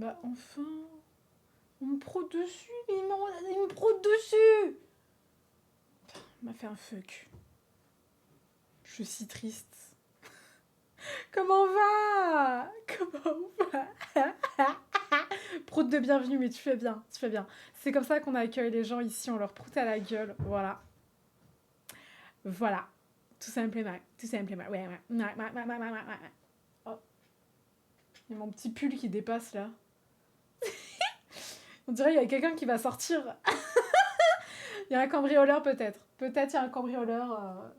Bah enfin. On me prod dessus, mais il me prod dessus. Il m'a fait un fuck. Je suis si triste. Comment on va? Comment on va? Prout de bienvenue, mais tu fais bien, tu fais bien. C'est comme ça qu'on accueille les gens ici, on leur proute à la gueule, voilà. Voilà. Tout simplement, tout simplement. Ouais. Oh. Il y a mon petit pull qui dépasse là. On dirait qu'il y a quelqu'un qui va sortir. Il y a un cambrioleur peut-être. Peut-être il y a un cambrioleur.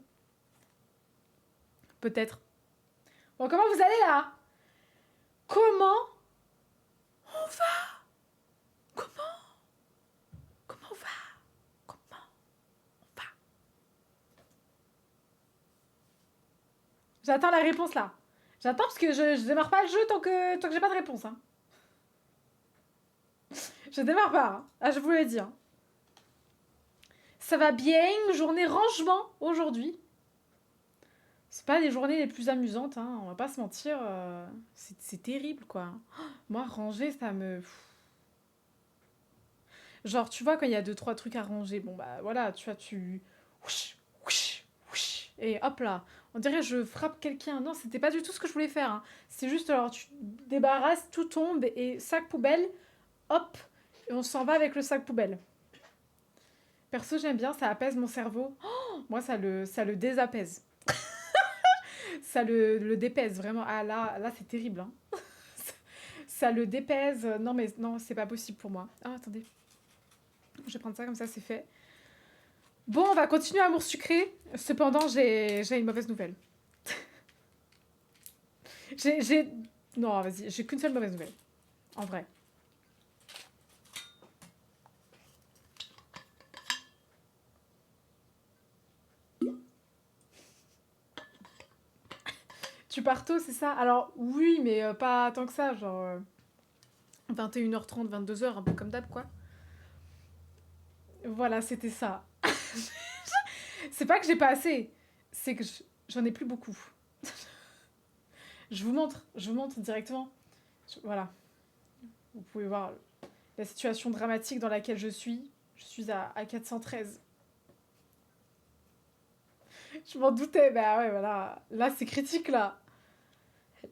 Peut-être. Bon, comment vous allez là? Comment on va? Comment on va? Comment on va? J'attends la réponse là. J'attends parce que je démarre pas le jeu tant que j'ai pas de réponse. Hein. Je démarre pas. Hein. Ah, je vous l'ai dit. Hein. Ça va bien. Journée rangement aujourd'hui. C'est pas les journées les plus amusantes. Hein. On va pas se mentir. C'est terrible quoi. Moi, ranger, ça me... Genre, tu vois, quand il y a 2-3 trucs à ranger, bon bah voilà, tu vois, tu... Et hop là, on dirait que je frappe quelqu'un. Non, c'était pas du tout ce que je voulais faire. Hein. C'est juste, alors, tu débarrasses, tout tombe, et sac poubelle, hop, et on s'en va avec le sac poubelle. Perso, j'aime bien, ça apaise mon cerveau. Oh, moi, ça le désapaise. Ça le dépèse, vraiment. Ah là c'est terrible. Hein. Ça le dépèse. Non, mais non, c'est pas possible pour moi. Ah, attendez. Je vais prendre ça, comme ça, c'est fait. Bon, on va continuer Amour sucré. Cependant, j'ai une mauvaise nouvelle. Non, vas-y, j'ai qu'une seule mauvaise nouvelle. En vrai. Tu pars tôt, c'est ça? Alors, oui, mais pas tant que ça. Genre 21h30, 22h, un peu comme d'hab, quoi. Voilà, c'était ça. C'est pas que j'ai pas assez. C'est que j'en ai plus beaucoup. Je vous montre directement. Voilà. Vous pouvez voir la situation dramatique dans laquelle je suis. Je suis à 413. Je m'en doutais, bah ouais, voilà. Là, c'est critique, là.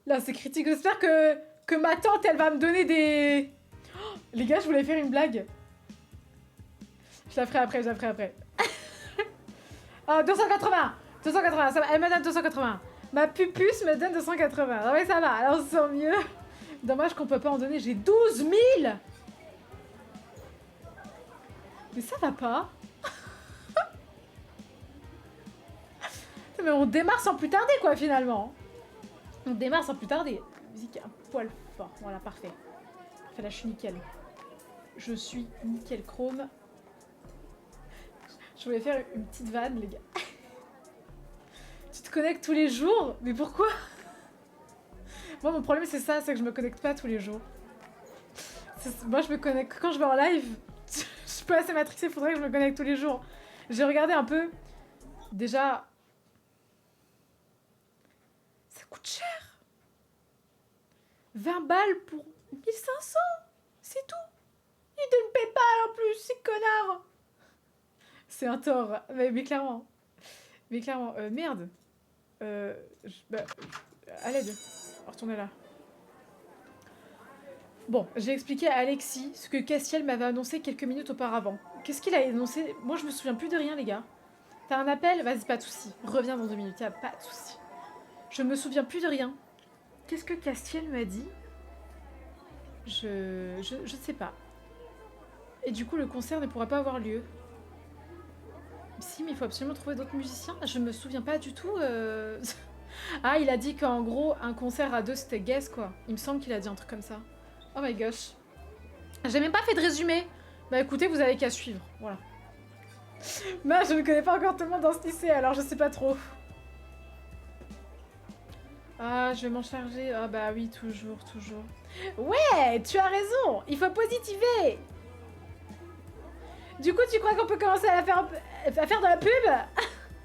Là, c'est critique. J'espère que ma tante, elle va me donner des... Oh, les gars, je voulais faire une blague. Je la ferai après. Ah, 280. Ça va. Elle me donne 280. Ma pupuce me donne 280. Ah ouais, ça va. Alors, on se sent mieux. Dommage qu'on peut pas en donner. J'ai 12 000. Mais ça va pas. Mais on démarre sans plus tarder, quoi, finalement. On démarre sans plus tarder. La musique est un poil fort. Voilà, parfait. Parfait, là, je suis nickel. Je suis nickel chrome. Je voulais faire une petite vanne, les gars. Tu te connectes tous les jours? Mais pourquoi? Moi, mon problème, c'est ça, c'est que je me connecte pas tous les jours. Moi, je me connecte quand je vais en live. Je suis pas assez matrixée, faudrait que je me connecte tous les jours. J'ai regardé un peu. Déjà... Ça coûte cher. 20 balles pour 1500. C'est tout. Il donne PayPal en plus, c'est connard. C'est un tort. Mais clairement. Merde. À l'aide. Retournez là. Bon, j'ai expliqué à Alexis ce que Castiel m'avait annoncé quelques minutes auparavant. Qu'est-ce qu'il a annoncé? Moi, je me souviens plus de rien, les gars. T'as un appel? Vas-y, pas de soucis. Reviens dans 2 minutes, y'a pas de soucis. Je me souviens plus de rien. Qu'est-ce que Castiel m'a dit? Je sais pas. Et du coup, le concert ne pourra pas avoir lieu. Si, mais il faut absolument trouver d'autres musiciens. Je me souviens pas du tout. Ah, il a dit qu'en gros, un concert à 2, c'était guess, quoi. Il me semble qu'il a dit un truc comme ça. Oh my gosh. J'ai même pas fait de résumé. Bah écoutez, vous avez qu'à suivre. Voilà. Moi, je ne connais pas encore tout le monde dans ce lycée, alors je sais pas trop. Ah, je vais m'en charger. Ah bah oui, toujours. Ouais, tu as raison. Il faut positiver. Du coup, tu crois qu'on peut commencer à faire de la pub?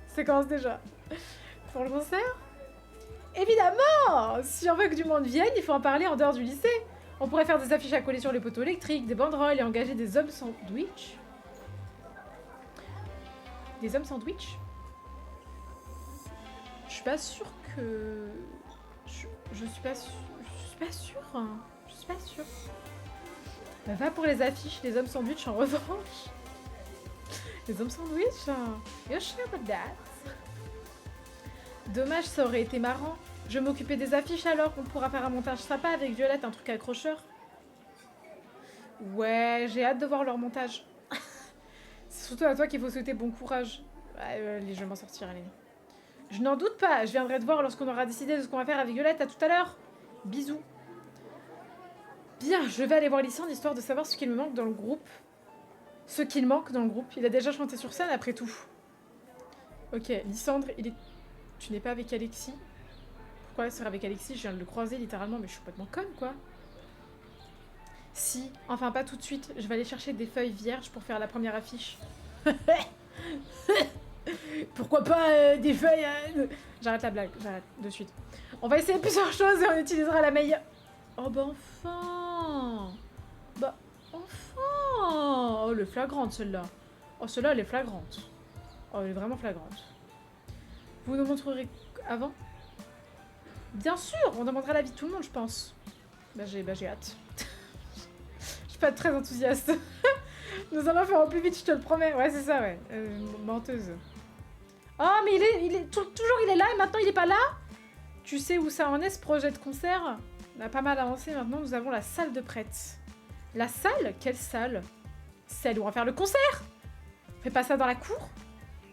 Ça commence déjà. Pour le concert? Évidemment! Si on veut que du monde vienne, il faut en parler en dehors du lycée. On pourrait faire des affiches à coller sur les poteaux électriques, des banderoles et engager des hommes sandwich. Des hommes sandwich? Je suis pas sûre que... Je suis pas sûre. Je suis pas sûre. Hein. Je suis pas sûre. Bah, va pour les affiches, les hommes sandwich en revanche. Les hommes sandwich, you're sure about that? Dommage, ça aurait été marrant. Je vais m'occuper des affiches alors, on pourra faire un montage sympa avec Violette, un truc accrocheur. Ouais, j'ai hâte de voir leur montage. C'est surtout à toi qu'il faut souhaiter bon courage. Ouais, allez, je vais m'en sortir, allez. Je n'en doute pas, je viendrai te voir lorsqu'on aura décidé de ce qu'on va faire avec Violette. À tout à l'heure. Bisous. Bien, je vais aller voir Lysandre histoire de savoir ce qu'il me manque dans le groupe. Ce qu'il manque dans le groupe. Il a déjà chanté sur scène après tout. Ok, Lysandre, tu n'es pas avec Alexis? Pourquoi elle serait avec Alexis? Je viens de le croiser littéralement, mais je suis complètement conne, quoi. Si, enfin pas tout de suite. Je vais aller chercher des feuilles vierges pour faire la première affiche. Pourquoi pas des feuilles J'arrête la blague, j'arrête de suite. On va essayer plusieurs choses et on utilisera la meilleure. Oh bah enfin. Bah enfin. Oh, elle est flagrante celle-là. Oh, celle-là elle est flagrante. Oh, elle est vraiment flagrante. Vous nous montrerez avant? Bien sûr, on demandera l'avis de tout le monde, je pense. Bah j'ai hâte. Je suis pas très enthousiaste. Nous allons faire au plus vite, je te le promets. Ouais, c'est ça, ouais. Menteuse. Oh, mais toujours il est là et maintenant il est pas là? Tu sais où ça en est, ce projet de concert? On a pas mal avancé, maintenant nous avons la salle de prête. La salle? Quelle salle? Celle où on va faire le concert? Fais pas ça dans la cour?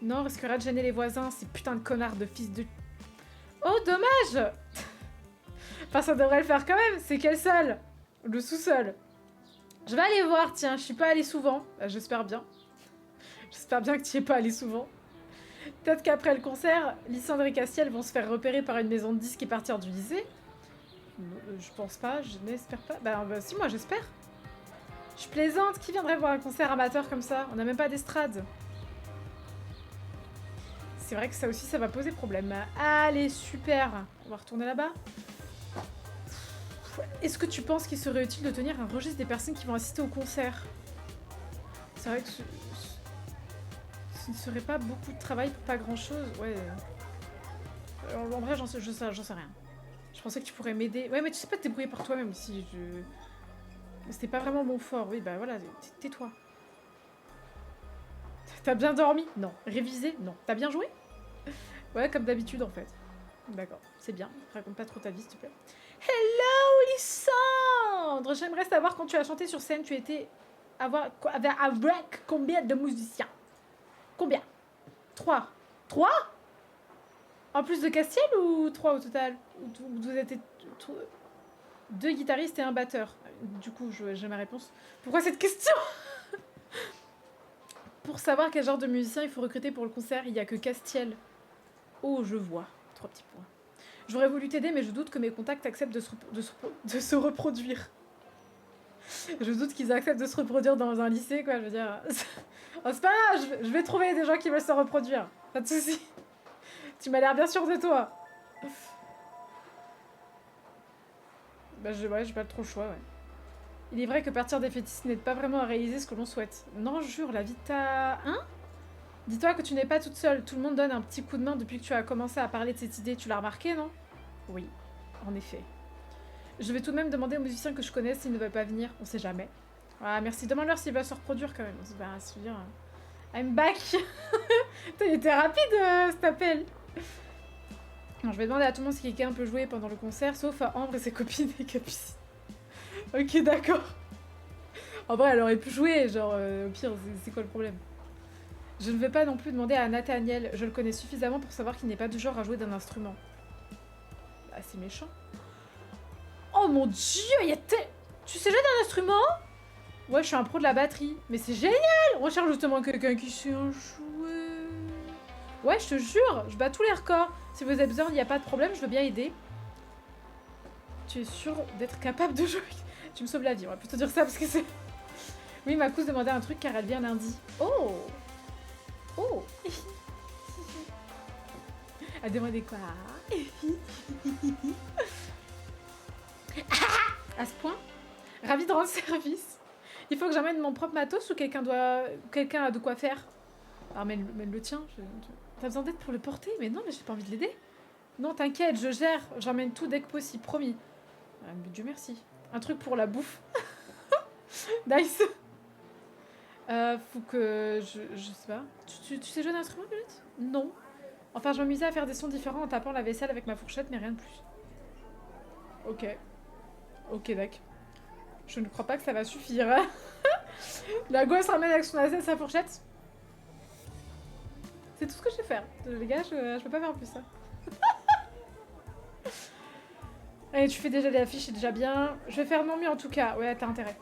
Non, on risquera de gêner les voisins, ces putains de connards de fils de... Oh, dommage. Enfin, ça devrait le faire quand même. C'est quelle salle? Le sous-sol. Je vais aller voir, tiens, je suis pas allée souvent. Bah, j'espère bien. J'espère bien que tu y es pas allée souvent. Peut-être qu'après le concert, Lysandre et Castiel vont se faire repérer par une maison de disques et partir du lycée. Je pense pas, je n'espère pas. Bah si, moi j'espère. Je plaisante, qui viendrait voir un concert amateur comme ça? On n'a même pas d'estrade. C'est vrai que ça aussi, ça va poser problème. Allez, super. On va retourner là-bas. Est-ce que tu penses qu'il serait utile de tenir un registre des personnes qui vont assister au concert? C'est vrai que ce ne serait pas beaucoup de travail pour pas grand-chose. Ouais. En vrai, j'en sais rien. Je pensais que tu pourrais m'aider. Ouais, mais tu sais pas te débrouiller par toi-même aussi. C'était pas vraiment mon fort. Oui, bah voilà, tais-toi. T'as bien dormi? Non. Révisé? Non. T'as bien joué? Ouais, comme d'habitude en fait. D'accord, c'est bien. Raconte pas trop ta vie, s'il te plaît. Hello, Lysandre! J'aimerais savoir quand tu as chanté sur scène, tu étais avec combien de musiciens? Combien? 3. 3? En plus de Castiel ou 3 au total? Vous êtes 2 guitaristes et un batteur. Du coup, j'ai ma réponse. Pourquoi cette question? Pour savoir quel genre de musicien il faut recruter pour le concert, il n'y a que Castiel. Oh, je vois. 3 petits points. J'aurais voulu t'aider, mais je doute que mes contacts acceptent de se reproduire. Je doute qu'ils acceptent de se reproduire dans un lycée, quoi, je veux dire. Oh, c'est pas grave, je vais trouver des gens qui veulent se reproduire. Pas de soucis. Tu m'as l'air bien sûr de toi. Bah, j'ai pas trop le choix, ouais. Il est vrai que partir des fétiches n'aide pas vraiment à réaliser ce que l'on souhaite. Non, jure, la vie t'a... Hein? Dis-toi que tu n'es pas toute seule. Tout le monde donne un petit coup de main depuis que tu as commencé à parler de cette idée. Tu l'as remarqué, non? Oui, en effet. Je vais tout de même demander aux musiciens que je connais s'ils ne veulent pas venir. On sait jamais. Ah, merci. Demande-leur s'ils veulent se reproduire quand même. Bah, se dire... I'm back. Putain, il était rapide cet appel. Non, je vais demander à tout le monde si quelqu'un peut jouer pendant le concert, sauf à Ambre et ses copines et Capucine. Ok, d'accord. En vrai, elle aurait pu jouer, genre, au pire, c'est quoi le problème? Je ne vais pas non plus demander à Nathaniel, je le connais suffisamment pour savoir qu'il n'est pas du genre à jouer d'un instrument. Bah, c'est méchant. Oh mon dieu, il y a Tu sais jouer d'un instrument? Ouais, je suis un pro de la batterie. Mais c'est génial! On recherche justement quelqu'un qui sait en jouer. Ouais, je te jure, je bats tous les records. Si vous avez besoin, il n'y a pas de problème, je veux bien aider. Tu es sûr d'être capable de jouer? Tu me sauves la vie, on va plutôt dire ça parce que c'est... Oui, ma cousine demandait un truc car elle vient lundi. Oh! Oh! Elle demandait quoi? À ce point? Ravi de rendre service. Il faut que j'emmène mon propre matos ou quelqu'un a de quoi faire? Alors, mais le tien. T'as besoin d'aide pour le porter? Mais non, mais j'ai pas envie de l'aider. Non, t'inquiète, je gère. J'emmène tout dès que possible, promis. Ah, Dieu merci. Un truc pour la bouffe. Nice. Faut que... Je sais pas. Tu sais jouer d'un instrument, Violette? Non. Enfin, je m'amusais à faire des sons différents en tapant la vaisselle avec ma fourchette, mais rien de plus. Ok. Ok, d'accord. Je ne crois pas que ça va suffire. La gosse ramène avec son assiette sa fourchette. C'est tout ce que je vais faire. Les gars, je peux pas faire plus ça. Allez, tu fais déjà des affiches, c'est déjà bien. Je vais faire mon mieux en tout cas. Ouais, t'as intérêt.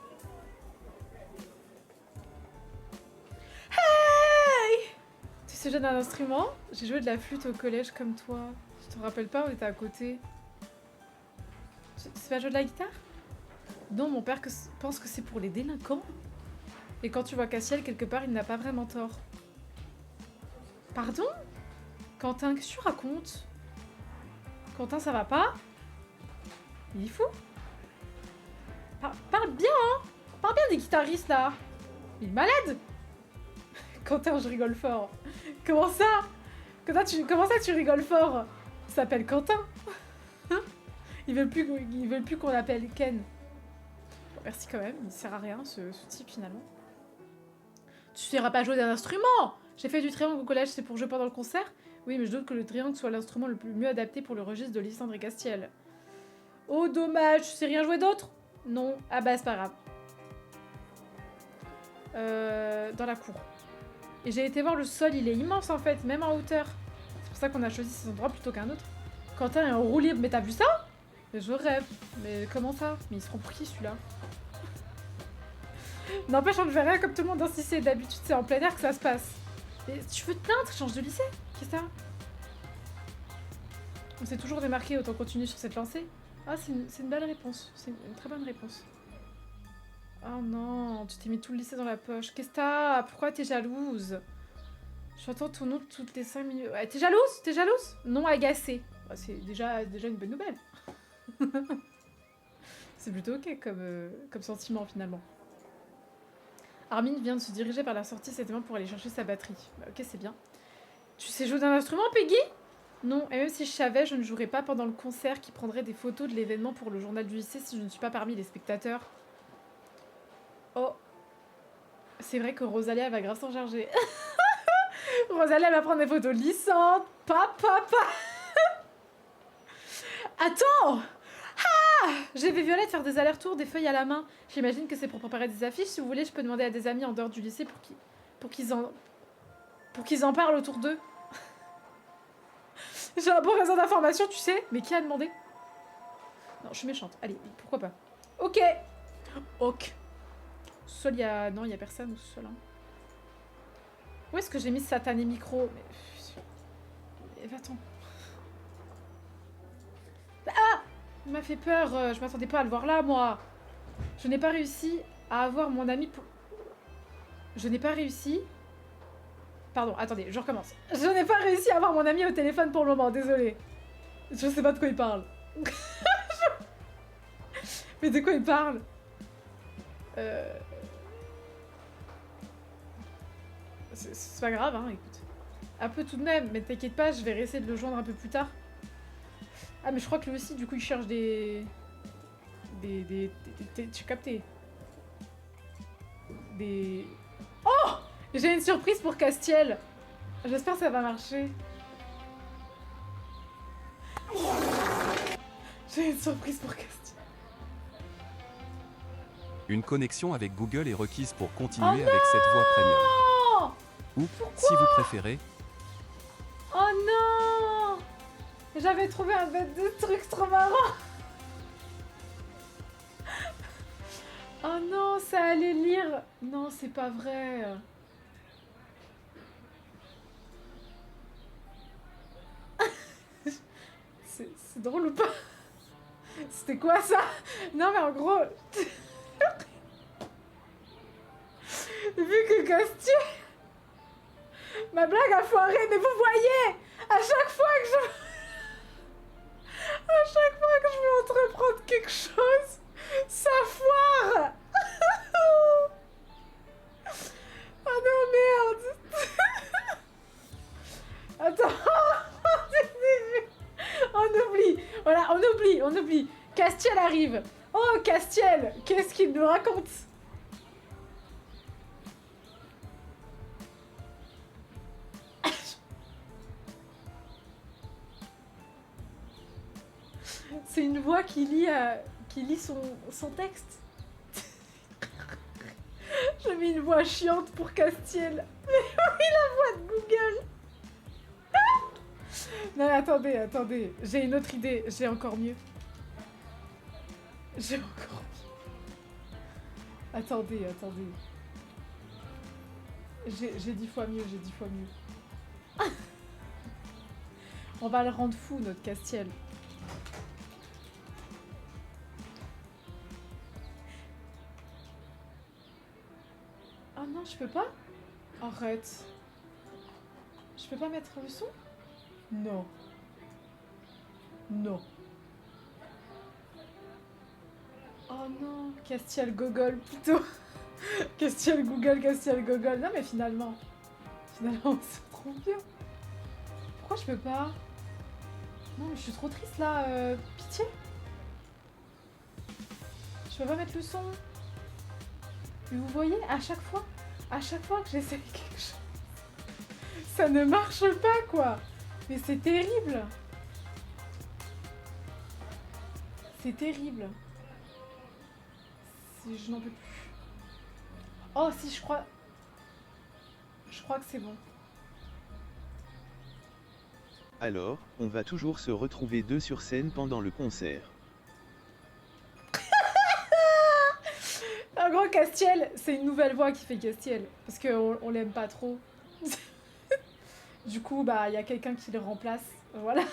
Hey! Tu sais jouer d'un instrument? J'ai joué de la flûte au collège comme toi. Tu te rappelles pas, on était à côté. Tu sais pas jouer de la guitare? Non, mon père pense que c'est pour les délinquants. Et quand tu vois Cassiel, quelque part, il n'a pas vraiment tort. Pardon? Quentin, qu'est-ce que tu racontes? Quentin, ça va pas? Il est fou? Parle bien, hein? Parle bien des guitaristes, là! Il est malade! Quentin, je rigole fort. Comment ça? Comment ça, tu rigoles fort? Il s'appelle Quentin. Ils veulent plus qu'on l'appelle Ken. Bon, merci quand même, il sert à rien, ce type, finalement. Tu sauras pas jouer d'un instrument! J'ai fait du triangle au collège, c'est pour jouer pendant le concert? Oui, mais je doute que le triangle soit l'instrument le mieux adapté pour le registre de Lysandre et Castiel. Oh, dommage, tu sais rien jouer d'autre? Non, ah bah c'est pas grave. Dans la cour. Et j'ai été voir le sol, il est immense en fait, même en hauteur. C'est pour ça qu'on a choisi cet endroit plutôt qu'un autre. Quentin est en roue libre, mais t'as vu ça? Mais je rêve. Mais comment ça? Mais il se prend pour qui celui-là? N'empêche, on ne verrait rien comme tout le monde dans ce lycée. D'habitude, c'est en plein air que ça se passe. Et tu veux te plaindre? Change de lycée? Qu'est-ce que ça? On s'est toujours démarqué, autant continuer sur cette lancée. Ah, c'est une belle réponse. C'est une très bonne réponse. Oh non, tu t'es mis tout le lycée dans la poche. Qu'est-ce que t'as? Pourquoi t'es jalouse? J'entends ton nom toutes les 5 minutes. Ouais, t'es jalouse? T'es jalouse? Non, agacée. Bah, c'est déjà une bonne nouvelle. C'est plutôt ok comme sentiment finalement. Armin vient de se diriger vers la sortie certainement pour aller chercher sa batterie. Bah, ok, c'est bien. Tu sais jouer d'un instrument, Peggy? Non, et même si je savais, je ne jouerais pas pendant le concert qui prendrait des photos de l'événement pour le journal du lycée si je ne suis pas parmi les spectateurs. Oh. C'est vrai que Rosalia va grave s'en charger. Rosalia va prendre des photos lissantes. Papa. Attends! Ah! J'ai vu Violette faire des allers-retours, des feuilles à la main. J'imagine que c'est pour préparer des affiches. Si vous voulez, je peux demander à des amis en dehors du lycée pour qu'ils en parlent autour d'eux. J'ai un bon réseau d'informations, tu sais. Mais qui a demandé? Non, je suis méchante. Allez, pourquoi pas. Ok. Ok. Sol, non, il y a personne au sol. Hein. Où est-ce que j'ai mis ce satané micro? Mais va-t'en. Ah! Il m'a fait peur. Je m'attendais pas à le voir là, moi. Je n'ai pas réussi à avoir mon ami pour... Je n'ai pas réussi... Pardon, attendez, je recommence. Je n'ai pas réussi à avoir mon ami au téléphone pour le moment, désolé. Je sais pas de quoi il parle. Mais de quoi il parle? C'est pas grave, hein, écoute. Un peu tout de même, mais t'inquiète pas, je vais essayer de le joindre un peu plus tard. Ah, mais je crois que lui aussi, du coup, il cherche des... Tu capté? Des... Oh! J'ai une surprise pour Castiel. J'espère que ça va marcher. J'ai une surprise pour Castiel. Une connexion avec Google est requise pour continuer avec cette voie premium. Ou, si vous préférez... Oh non! J'avais trouvé un bête de truc trop marrant. Oh non, ça allait lire. Non, c'est pas vrai. C'est drôle ou pas? C'était quoi ça? Non mais en gros... Vu que Castiel... Ma blague a foiré, mais vous voyez, à chaque fois que je veux entreprendre quelque chose, ça foire. arrive. Oh, Castiel, qu'est-ce qu'il nous raconte? C'est une voix qui lit son texte. J'ai mis une voix chiante pour Castiel. Mais oui, la voix de Google. Non, attendez. J'ai une autre idée. J'ai encore mieux. Attendez. J'ai 10 fois mieux. On va le rendre fou, notre Castiel. Oh non, je peux pas? Arrête. Je peux pas mettre le son? Non. Oh non, Castiel Gogol plutôt. Castiel Gogol. Non mais finalement c'est trop bien. Pourquoi je peux pas? Non mais je suis trop triste là, pitié. Je peux pas mettre le son. Mais vous voyez, à chaque fois que j'essaie quelque chose, ça ne marche pas quoi. Mais c'est terrible. Je n'en peux plus. Oh si, je crois que c'est bon. Alors, on va toujours se retrouver deux sur scène pendant le concert. En gros, Castiel, c'est une nouvelle voix qui fait Castiel. Parce qu'on l'aime pas trop. Du coup, bah, il y a quelqu'un qui le remplace. Voilà.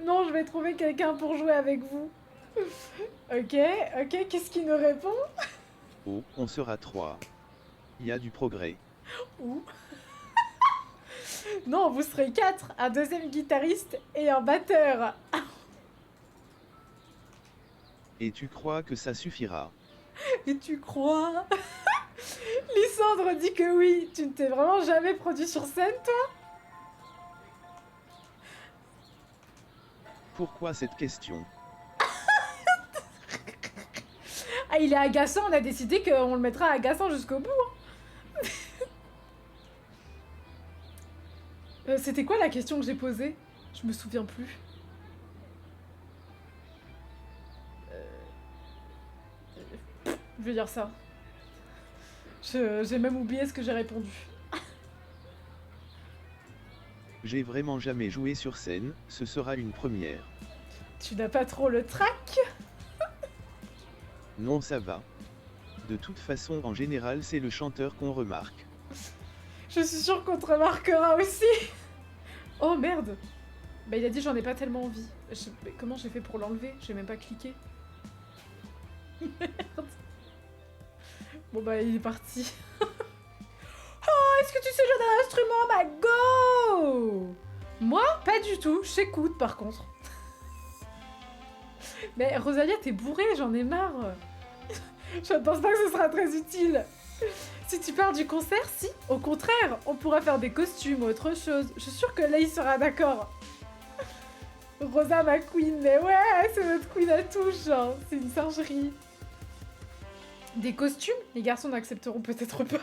Non, je vais trouver quelqu'un pour jouer avec vous. Ok, qu'est-ce qui nous répond? Oh, on sera 3. Il y a du progrès. Où? Non, vous serez 4, un deuxième guitariste et un batteur. Et tu crois que ça suffira? Et tu crois? Lysandre dit que oui. Tu ne t'es vraiment jamais produit sur scène, toi? Pourquoi cette question? Ah, il est agaçant, on a décidé qu'on le mettra agaçant jusqu'au bout. C'était quoi la question que j'ai posée? Je me souviens plus. Je vais dire ça. J'ai même oublié ce que j'ai répondu. J'ai vraiment jamais joué sur scène, ce sera une première. Tu n'as pas trop le trac? Non, ça va. De toute façon, en général, c'est le chanteur qu'on remarque. Je suis sûre qu'on te remarquera aussi. Oh merde. Bah il a dit j'en ai pas tellement envie. Mais comment j'ai fait pour l'enlever? J'ai même pas cliqué. Merde. Bon bah il est parti. Oh, est-ce que tu sais jouer d'un instrument? Bah go! Moi, pas du tout. J'écoute par contre. Mais Rosalia, t'es bourrée, j'en ai marre. Je ne pense pas que ce sera très utile. Si tu pars du concert, si, au contraire, on pourra faire des costumes ou autre chose. Je suis sûre que Leï sera d'accord. Rosa, ma queen, mais ouais, c'est notre queen à tout, genre, c'est une singerie. Des costumes? Les garçons n'accepteront peut-être pas.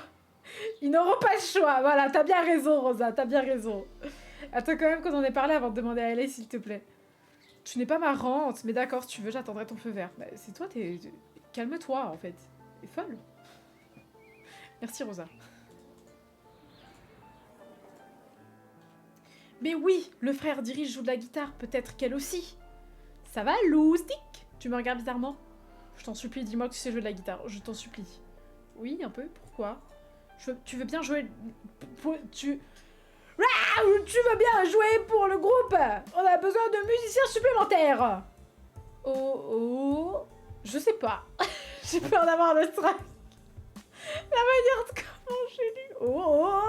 Ils n'auront pas le choix, voilà, t'as bien raison, Rosa, t'as bien raison. Attends quand même qu'on en ait parlé avant de demander à Leï, s'il te plaît. Tu n'es pas marrante, mais d'accord, si tu veux, j'attendrai ton feu vert. Bah, c'est toi, calme-toi, en fait. T'es folle. Merci, Rosa. Mais oui, le frère d'Iris joue de la guitare, peut-être qu'elle aussi. Ça va, Loustic? Tu me regardes bizarrement? Je t'en supplie, dis-moi que tu sais jouer de la guitare, je t'en supplie. Oui, un peu, pourquoi? Tu veux bien jouer... Tu veux bien jouer pour le groupe? On a besoin de musiciens supplémentaires. Oh... Je sais pas. J'ai peur d'avoir le strike. La manière de comment j'ai lu. Oh.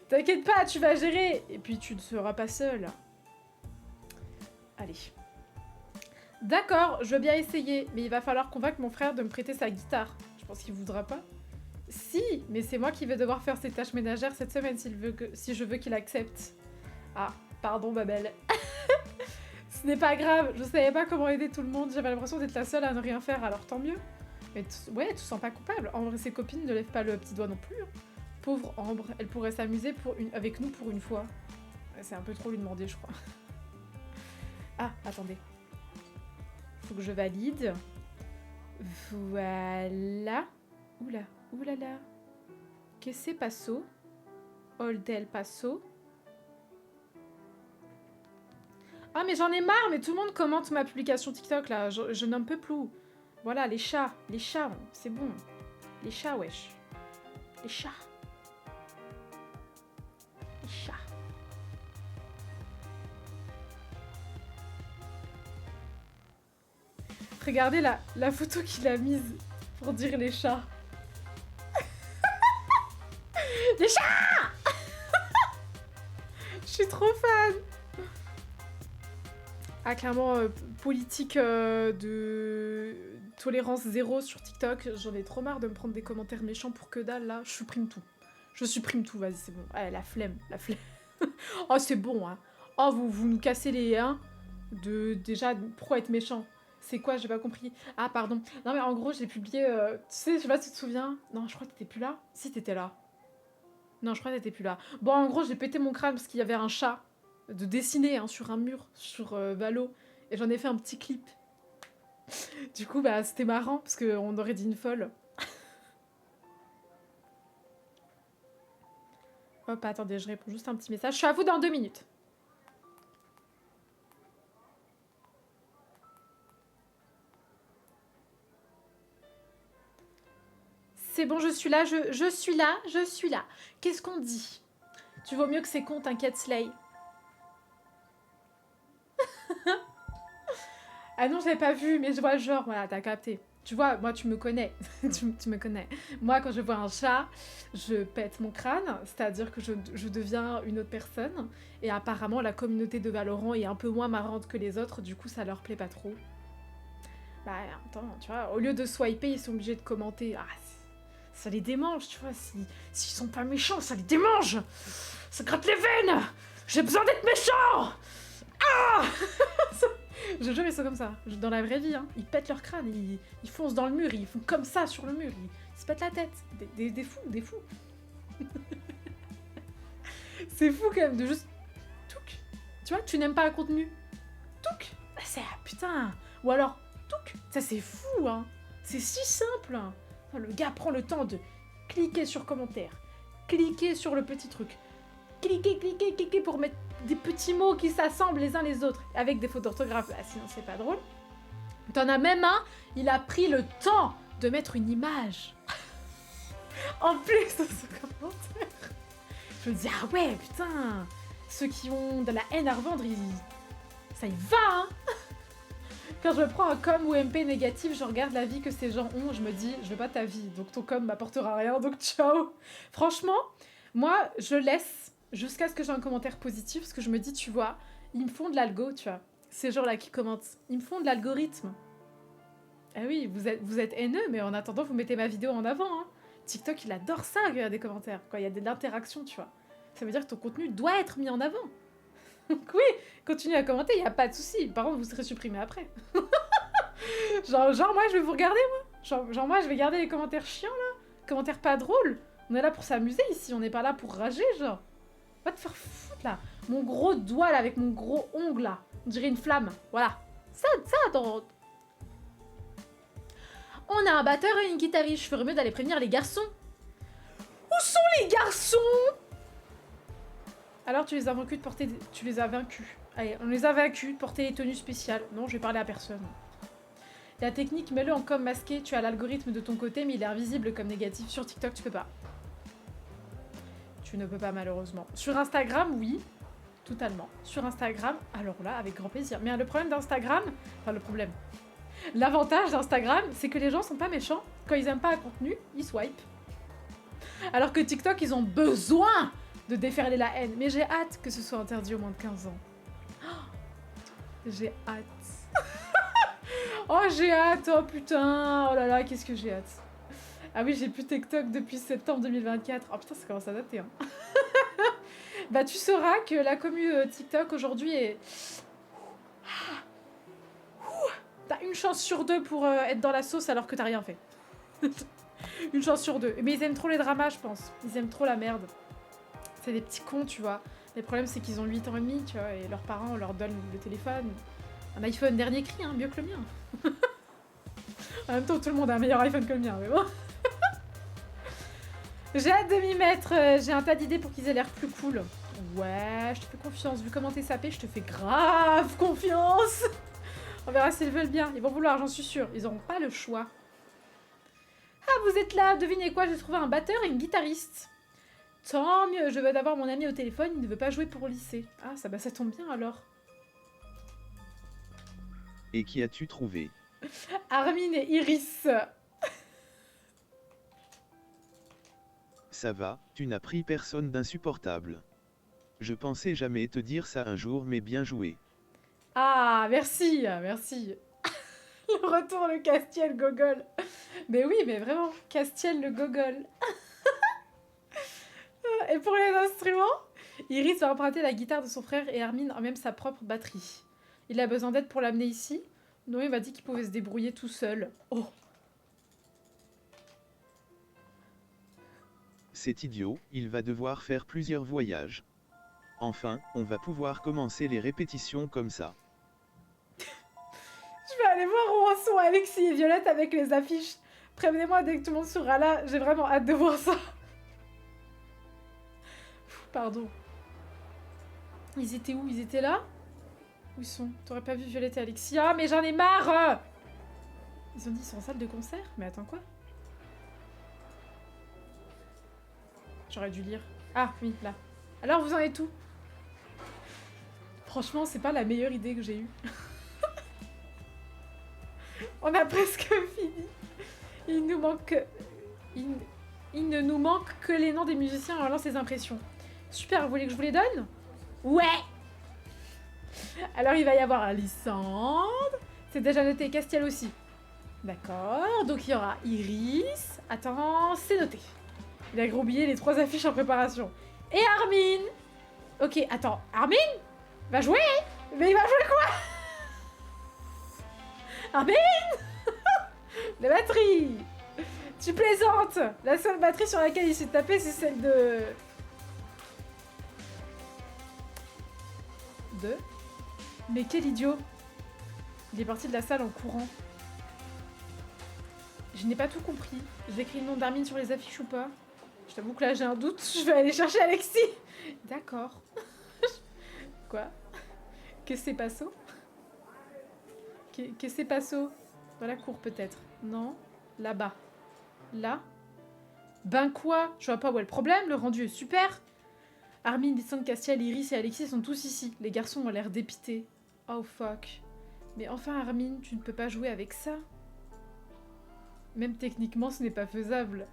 T'inquiète pas, tu vas gérer. Et puis tu ne seras pas seule. Allez. D'accord, je veux bien essayer. Mais il va falloir convaincre mon frère de me prêter sa guitare. Je pense qu'il voudra pas. Si, mais c'est moi qui vais devoir faire ses tâches ménagères cette semaine si je veux qu'il accepte. Ah, pardon Babel. Ce n'est pas grave, je savais pas comment aider tout le monde, j'avais l'impression d'être la seule à ne rien faire, alors tant mieux. Mais ouais, tu te sens pas coupable. En vrai, ses copines ne lèvent pas le petit doigt non plus. Hein. Pauvre Ambre, elle pourrait s'amuser avec nous pour une fois. Ouais, c'est un peu trop lui demander, je crois. Ah, attendez. Faut que je valide. Voilà. Oula, oulala. Que c'est passo? Oldel passo. Ah mais j'en ai marre, mais tout le monde commente ma publication TikTok là, je n'en peux plus. Voilà, les chats, c'est bon. Les chats, wesh. Les chats. Les chats. Regardez la photo qu'il a mise pour dire les chats. Les chats. Je suis trop fan. Ah, clairement, politique de tolérance zéro sur TikTok. J'en ai trop marre de me prendre des commentaires méchants pour que dalle, là. Je supprime tout. Je supprime tout, vas-y, c'est bon. Ouais, la flemme, la flemme. Oh, c'est bon, hein. Oh, vous nous cassez les... Hein, déjà, pourquoi être méchant? C'est quoi? J'ai pas compris. Ah, pardon. Non, mais en gros, j'ai publié... tu sais, je sais pas si tu te souviens. Non, je crois que t'étais plus là. Si, t'étais là. Non, je crois que t'étais plus là. Bon, en gros, j'ai pété mon crâne parce qu'il y avait un chat de dessiner hein, sur un mur, sur Valo. Et j'en ai fait un petit clip. Du coup, bah, c'était marrant, parce qu'on aurait dit une folle. Hop, attendez, je réponds juste un petit message. Je suis à vous dans 2 minutes. C'est bon, je suis là, je suis là, je suis là. Qu'est-ce qu'on dit? Tu vaux mieux que c'est con, t'inquiète, Slay. Ah non, je l'avais pas vu, mais je vois le genre, voilà, t'as capté. Tu vois, moi, tu me connais. tu me connais. Moi, quand je vois un chat, je pète mon crâne, c'est-à-dire que je deviens une autre personne. Et apparemment, la communauté de Valorant est un peu moins marrante que les autres, du coup, ça leur plaît pas trop. Bah, attends, tu vois, au lieu de swiper, ils sont obligés de commenter. Ah, ça les démange, tu vois. S'ils sont pas méchants, ça les démange. Ça gratte les veines. J'ai besoin d'être méchant. Ah. Je jure, ils sont comme ça. Dans la vraie vie, hein. Ils pètent leur crâne, ils foncent dans le mur, ils font comme ça sur le mur, ils se pètent la tête. Des fous, des fous. C'est fou quand même de juste... Touc. Tu vois, tu n'aimes pas un contenu. Touc. C'est... Putain. Ou alors... Touc. Ça, c'est fou, hein. C'est si simple. Hein. Le gars prend le temps de cliquer sur commentaire, cliquer sur le petit truc, cliquer pour mettre des petits mots qui s'assemblent les uns les autres avec des fautes d'orthographe. Ah, sinon, c'est pas drôle. T'en as même un, il a pris le temps de mettre une image. En plus de ce commentaire. Je me dis, ah ouais, putain. Ceux qui ont de la haine à revendre, ça y va, hein. Quand je prends un com ou MP négatif, je regarde la vie que ces gens ont, je me dis, je veux pas ta vie, donc ton com m'apportera rien, donc ciao. Franchement, moi, je laisse jusqu'à ce que j'ai un commentaire positif, parce que je me dis, tu vois, ils me font de l'algo, tu vois. Ces gens-là qui commentent, ils me font de l'algorithme. Ah oui, vous êtes haineux, mais en attendant, vous mettez ma vidéo en avant. Hein. TikTok, il adore ça, qu'il y a des commentaires, quand il y a de l'interaction, tu vois. Ça veut dire que ton contenu doit être mis en avant. Donc oui, continuez à commenter, il n'y a pas de souci. Par contre, vous serez supprimé après. genre, moi, je vais vous regarder, moi. Genre, moi, je vais garder les commentaires chiants, là. Commentaires pas drôles. On est là pour s'amuser, ici. On n'est pas là pour rager, genre. Va te faire foutre, là. Mon gros doigt, là, avec mon gros ongle, là. On dirait une flamme. Voilà. Ça, dans... On a un batteur et une guitariste. Je ferais mieux d'aller prévenir les garçons. Où sont les garçons? Alors tu les as vaincus de porter... Tu les as vaincus. Allez, on les a vaincus de porter les tenues spéciales. Non, je vais parler à personne. La technique, mets-le en com masqué. Tu as l'algorithme de ton côté, mais il est invisible comme négatif. Sur TikTok, tu peux pas. Tu ne peux pas, malheureusement. Sur Instagram, oui. Totalement. Sur Instagram, alors là, avec grand plaisir. Mais le problème d'Instagram... Enfin, le problème... L'avantage d'Instagram, c'est que les gens sont pas méchants. Quand ils aiment pas un contenu, ils swipent. Alors que TikTok, ils ont besoin de déferler la haine. Mais j'ai hâte que ce soit interdit au moins de 15 ans. Oh, j'ai hâte. Oh, j'ai hâte. Oh, putain. Oh là là, qu'est-ce que j'ai hâte. Ah oui, j'ai plus TikTok depuis septembre 2024. Oh putain, ça commence à dater. Hein. Bah, tu sauras que la commu TikTok aujourd'hui est... une chance sur 2 pour être dans la sauce alors que t'as rien fait. Une chance sur 2. Mais ils aiment trop les dramas, je pense. Ils aiment trop la merde. C'est des petits cons, tu vois. Le problème, c'est qu'ils ont 8 ans et demi, tu vois, et leurs parents leur donnent le téléphone. Un iPhone dernier cri, hein, mieux que le mien. En même temps, tout le monde a un meilleur iPhone que le mien, mais bon. J'ai hâte de m'y mettre. J'ai un tas d'idées pour qu'ils aient l'air plus cool. Ouais, je te fais confiance. Vu comment t'es sapé, je te fais grave confiance. On verra s'ils veulent bien. Ils vont vouloir, j'en suis sûre. Ils auront pas le choix. Ah, vous êtes là. Devinez quoi, j'ai trouvé un batteur et une guitariste. Tant mieux, je veux d'avoir mon ami au téléphone, il ne veut pas jouer pour le lycée. Ah, ça tombe bien alors. Et qui as-tu trouvé? Armin et Iris. Ça va, tu n'as pris personne d'insupportable. Je pensais jamais te dire ça un jour, mais bien joué. Ah, merci, merci. Le retour, le Castiel Gogol. Mais oui, mais vraiment, Castiel le Gogol. Et pour les instruments, Iris va emprunter la guitare de son frère et Armin a même sa propre batterie. Il a besoin d'aide pour l'amener ici. Noé m'a dit qu'il pouvait se débrouiller tout seul. Oh. C'est idiot, il va devoir faire plusieurs voyages. Enfin, on va pouvoir commencer les répétitions comme ça. Je vais aller voir où en sont Alexis et Violette avec les affiches. Prévenez-moi dès que tout le monde sera là, j'ai vraiment hâte de voir ça. Pardon. Ils étaient où? Ils étaient là? Où ils sont? T'aurais pas vu Violette et Alexis? Ah, mais j'en ai marre! Ils ont dit qu'ils sont en salle de concert? Mais attends, quoi? J'aurais dû lire. Ah, oui, là. Alors, vous en êtes où? Franchement, c'est pas la meilleure idée que j'ai eue. On a presque fini. Il nous manque... Il ne nous manque que les noms des musiciens en relançant ses impressions. Super, vous voulez que je vous les donne? Ouais! Alors, il va y avoir Alissandre. C'est déjà noté, Castiel aussi. D'accord, donc il y aura Iris. Attends, c'est noté. Il a oublié les 3 affiches en préparation. Et Armin! Ok, attends, Armin? Va jouer? Mais il va jouer quoi? Armin? La batterie! Tu plaisantes! La seule batterie sur laquelle il s'est tapé, c'est celle de... Mais quel idiot! Il est parti de la salle en courant. Je n'ai pas tout compris. J'ai écrit le nom d'Armin sur les affiches ou pas? Je t'avoue que là j'ai un doute. Je vais aller chercher Alexis. D'accord. Quoi? Que c'est passo? Que c'est passo? Dans la cour peut-être? Non? Là-bas. Là? Ben quoi? Je vois pas où est le problème, le rendu est super. Armin, Lissandre, Castiel, Iris et Alexis sont tous ici. Les garçons ont l'air dépités. Oh fuck. Mais enfin Armin, tu ne peux pas jouer avec ça. Même techniquement, ce n'est pas faisable.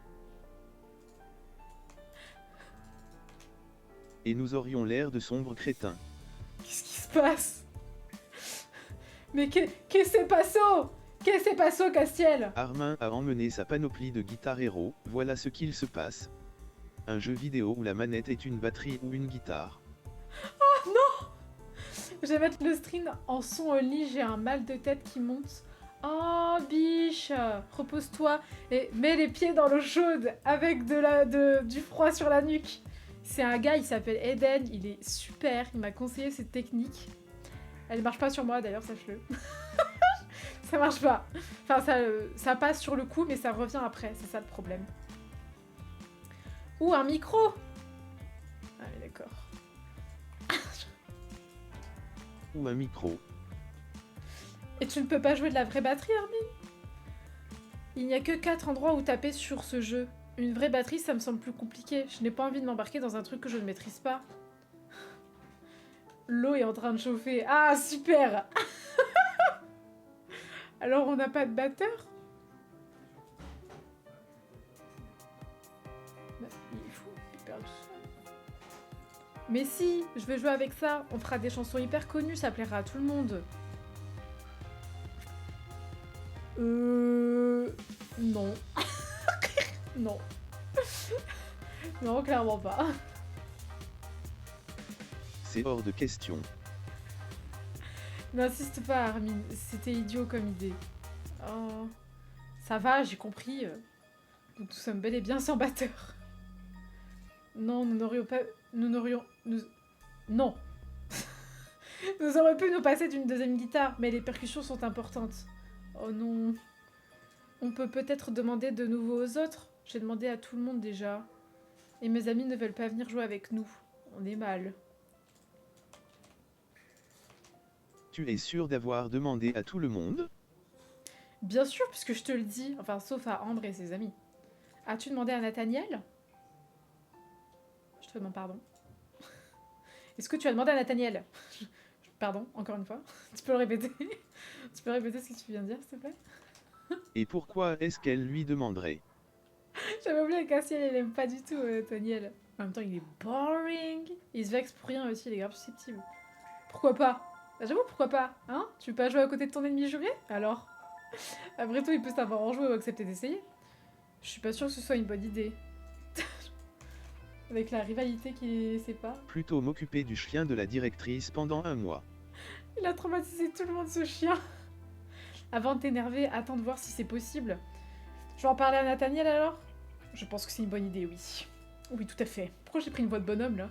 Et nous aurions l'air de sombres crétins. Qu'est-ce qui se passe? Mais que c'est passo? Que c'est passo, Castiel? Armin a emmené sa panoplie de guitare héros, voilà ce qu'il se passe. Un jeu vidéo où la manette est une batterie ou une guitare. Oh non! Je vais mettre le stream en son au lit, j'ai un mal de tête qui monte. Oh biche, repose-toi et mets les pieds dans l'eau chaude avec du froid sur la nuque. C'est un gars, il s'appelle Eden, il est super, il m'a conseillé cette technique. Elle marche pas sur moi d'ailleurs, sache-le. Ça marche pas. Enfin, ça passe sur le coup, mais ça revient après, c'est ça le problème. Ou un micro. Ah oui, d'accord. Ou un micro. Et tu ne peux pas jouer de la vraie batterie, Armin? Il n'y a que 4 endroits où taper sur ce jeu. Une vraie batterie, ça me semble plus compliqué. Je n'ai pas envie de m'embarquer dans un truc que je ne maîtrise pas. L'eau est en train de chauffer. Ah, super! Alors, on n'a pas de batteur? Bah, il est fou, il est perdu. Mais si, je vais jouer avec ça. On fera des chansons hyper connues, ça plaira à tout le monde. Non. Non. Non, clairement pas. C'est hors de question. N'insiste pas, Armin. C'était idiot comme idée. Oh. Ça va, j'ai compris. Nous sommes bel et bien sans batteur. Non, nous n'aurions pas... Nous n'aurions... Nous... Non. Nous aurions pu nous passer d'une deuxième guitare, mais les percussions sont importantes. Oh non. On peut peut-être demander de nouveau aux autres. J'ai demandé à tout le monde déjà. Et mes amis ne veulent pas venir jouer avec nous. On est mal. Tu es sûr d'avoir demandé à tout le monde? Bien sûr, puisque je te le dis. Enfin, sauf à Ambre et ses amis. As-tu demandé à Nathaniel? Je te demande pardon. Est-ce que tu as demandé à Nathaniel? Pardon, encore une fois. Tu peux le répéter? Tu peux répéter ce que tu viens de dire, s'il te plaît? Et pourquoi est-ce qu'elle lui demanderait? J'avais oublié que Castiel, il aime pas du tout Nathaniel. En même temps, il est boring. Il se vexe pour rien aussi, il est grave susceptible. Pourquoi pas? Bah, j'avoue, pourquoi pas? Hein? Tu veux pas jouer à côté de ton ennemi juré? Alors? Après tout, il peut savoir en jouer ou accepter d'essayer. Je suis pas sûre que ce soit une bonne idée. Avec la rivalité qui les sépare. Plutôt m'occuper du chien de la directrice pendant 1 mois. Il a traumatisé tout le monde, ce chien. Avant de t'énerver, attends de voir si c'est possible. Je vais en parler à Nathaniel alors? Je pense que c'est une bonne idée, oui. Oui, tout à fait. Pourquoi j'ai pris une voix de bonhomme, là?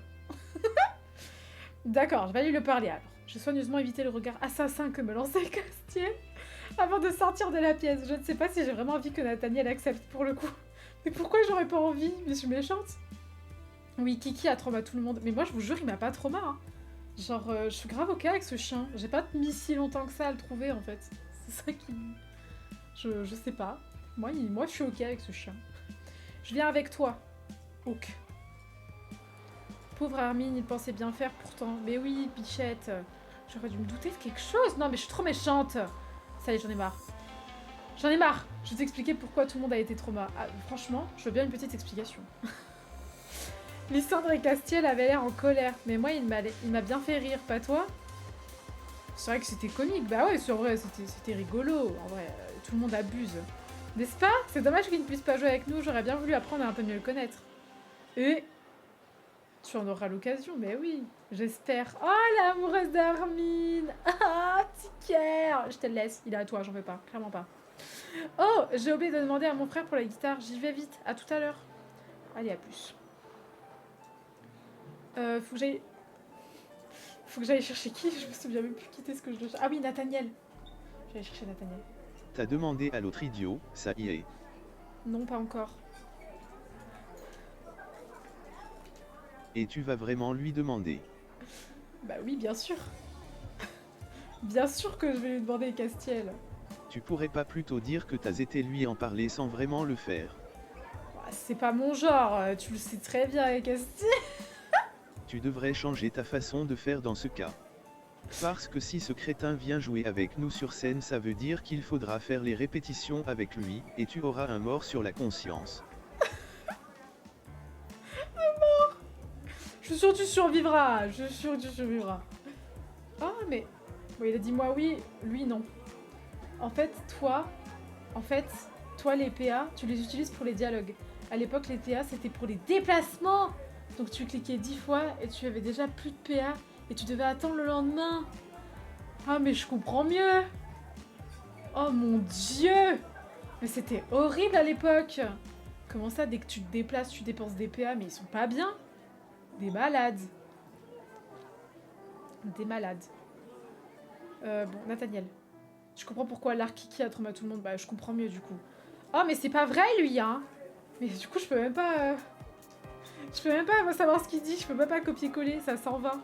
D'accord, je vais aller lui parler alors. J'ai soigneusement évité le regard assassin que me lançait Castiel avant de sortir de la pièce. Je ne sais pas si j'ai vraiment envie que Nathaniel accepte pour le coup. Mais pourquoi j'aurais pas envie? Mais je suis méchante. Oui, Kiki a trauma tout le monde. Mais moi, je vous jure, il m'a pas trauma. Hein. Genre, je suis grave ok avec ce chien. J'ai pas mis si longtemps que ça à le trouver, en fait. C'est ça qui... Je sais pas. Moi, je suis ok avec ce chien. Je viens avec toi. Ok. Pauvre Armin, il pensait bien faire pourtant. Mais oui, Bichette. J'aurais dû me douter de quelque chose. Non, mais je suis trop méchante. Ça y est, j'en ai marre. J'en ai marre. Je vais t'expliquer pourquoi tout le monde a été trauma. Ah, franchement, je veux bien une petite explication. Lysandre et Castiel avaient l'air en colère. Mais moi, il m'a bien fait rire, pas toi? C'est vrai que c'était comique. Bah ouais, c'est vrai, c'était rigolo. En vrai, tout le monde abuse. N'est-ce pas? C'est dommage qu'il ne puisse pas jouer avec nous. J'aurais bien voulu apprendre à un peu mieux le connaître. Et... tu en auras l'occasion, mais oui, j'espère. Oh, l'amoureuse d'Armin. Ah, Ticker. Je te le laisse, il est à toi, j'en veux pas, clairement pas. Oh, j'ai oublié de demander à mon frère pour la guitare. J'y vais vite, à tout à l'heure. Allez, à plus. Faut que j'aille chercher qui? Je me souviens même plus quitter ce que je dois... Ah oui, Nathaniel. Je vais aller chercher Nathaniel. T'as demandé à l'autre idiot, ça y est. Non, pas encore. Et tu vas vraiment lui demander? Bah oui, bien sûr. Bien sûr que je vais lui demander Castiel. Tu pourrais pas plutôt dire que t'as été lui en parler sans vraiment le faire? Bah, c'est pas mon genre, tu le sais très bien, Castiel. Tu devrais changer ta façon de faire dans ce cas. Parce que si ce crétin vient jouer avec nous sur scène, ça veut dire qu'il faudra faire les répétitions avec lui, et tu auras un mort sur la conscience. Je suis sûre que tu survivras. Je suis sûre que tu survivras. Ah, mais... bon, il a dit moi oui, lui non. En fait, toi, les PA, tu les utilises pour les dialogues. À l'époque, les PA, c'était pour les déplacements. Donc tu cliquais 10 fois et tu avais déjà plus de PA. Et tu devais attendre le lendemain. Ah, mais je comprends mieux. Oh mon Dieu. Mais c'était horrible à l'époque. Comment ça, dès que tu te déplaces, tu dépenses des PA, mais ils sont pas bien. Des malades. Des malades. Bon, Nathaniel. Je comprends pourquoi l'Arkiki a trauma tout le monde. Bah, je comprends mieux, du coup. Oh, mais c'est pas vrai, lui, hein. Mais du coup, je peux même pas... Je peux même pas savoir ce qu'il dit. Je peux même pas copier-coller. Ça s'en va.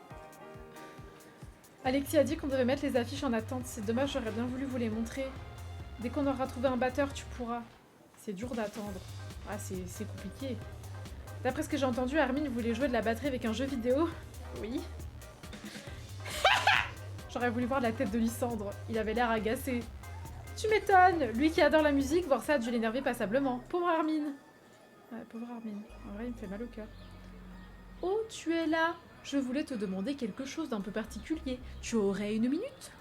Alexis a dit qu'on devait mettre les affiches en attente. C'est dommage, j'aurais bien voulu vous les montrer. Dès qu'on aura trouvé un batteur, tu pourras. C'est dur d'attendre. Ah, c'est compliqué. D'après ce que j'ai entendu, Armin voulait jouer de la batterie avec un jeu vidéo. Oui. J'aurais voulu voir la tête de Lysandre. Il avait l'air agacé. Tu m'étonnes. Lui qui adore la musique, voir ça a dû l'énerver passablement. Pauvre Armin. Ouais, pauvre Armin. En vrai, il me fait mal au cœur. Oh, tu es là. Je voulais te demander quelque chose d'un peu particulier. Tu aurais une minute?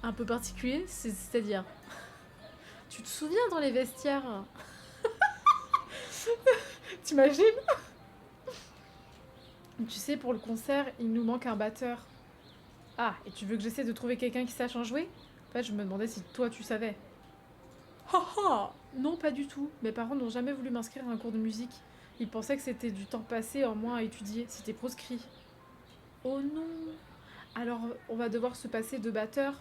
Un peu particulier, c'est-à-dire... Tu te souviens dans les vestiaires? T'imagines? Tu sais, pour le concert, il nous manque un batteur. Ah, et tu veux que j'essaie de trouver quelqu'un qui sache en jouer? En fait, je me demandais si toi tu savais. Haha! Non, pas du tout. Mes parents n'ont jamais voulu m'inscrire à un cours de musique. Ils pensaient que c'était du temps passé en moins à étudier. C'était proscrit. Oh non! Alors, on va devoir se passer de batteur.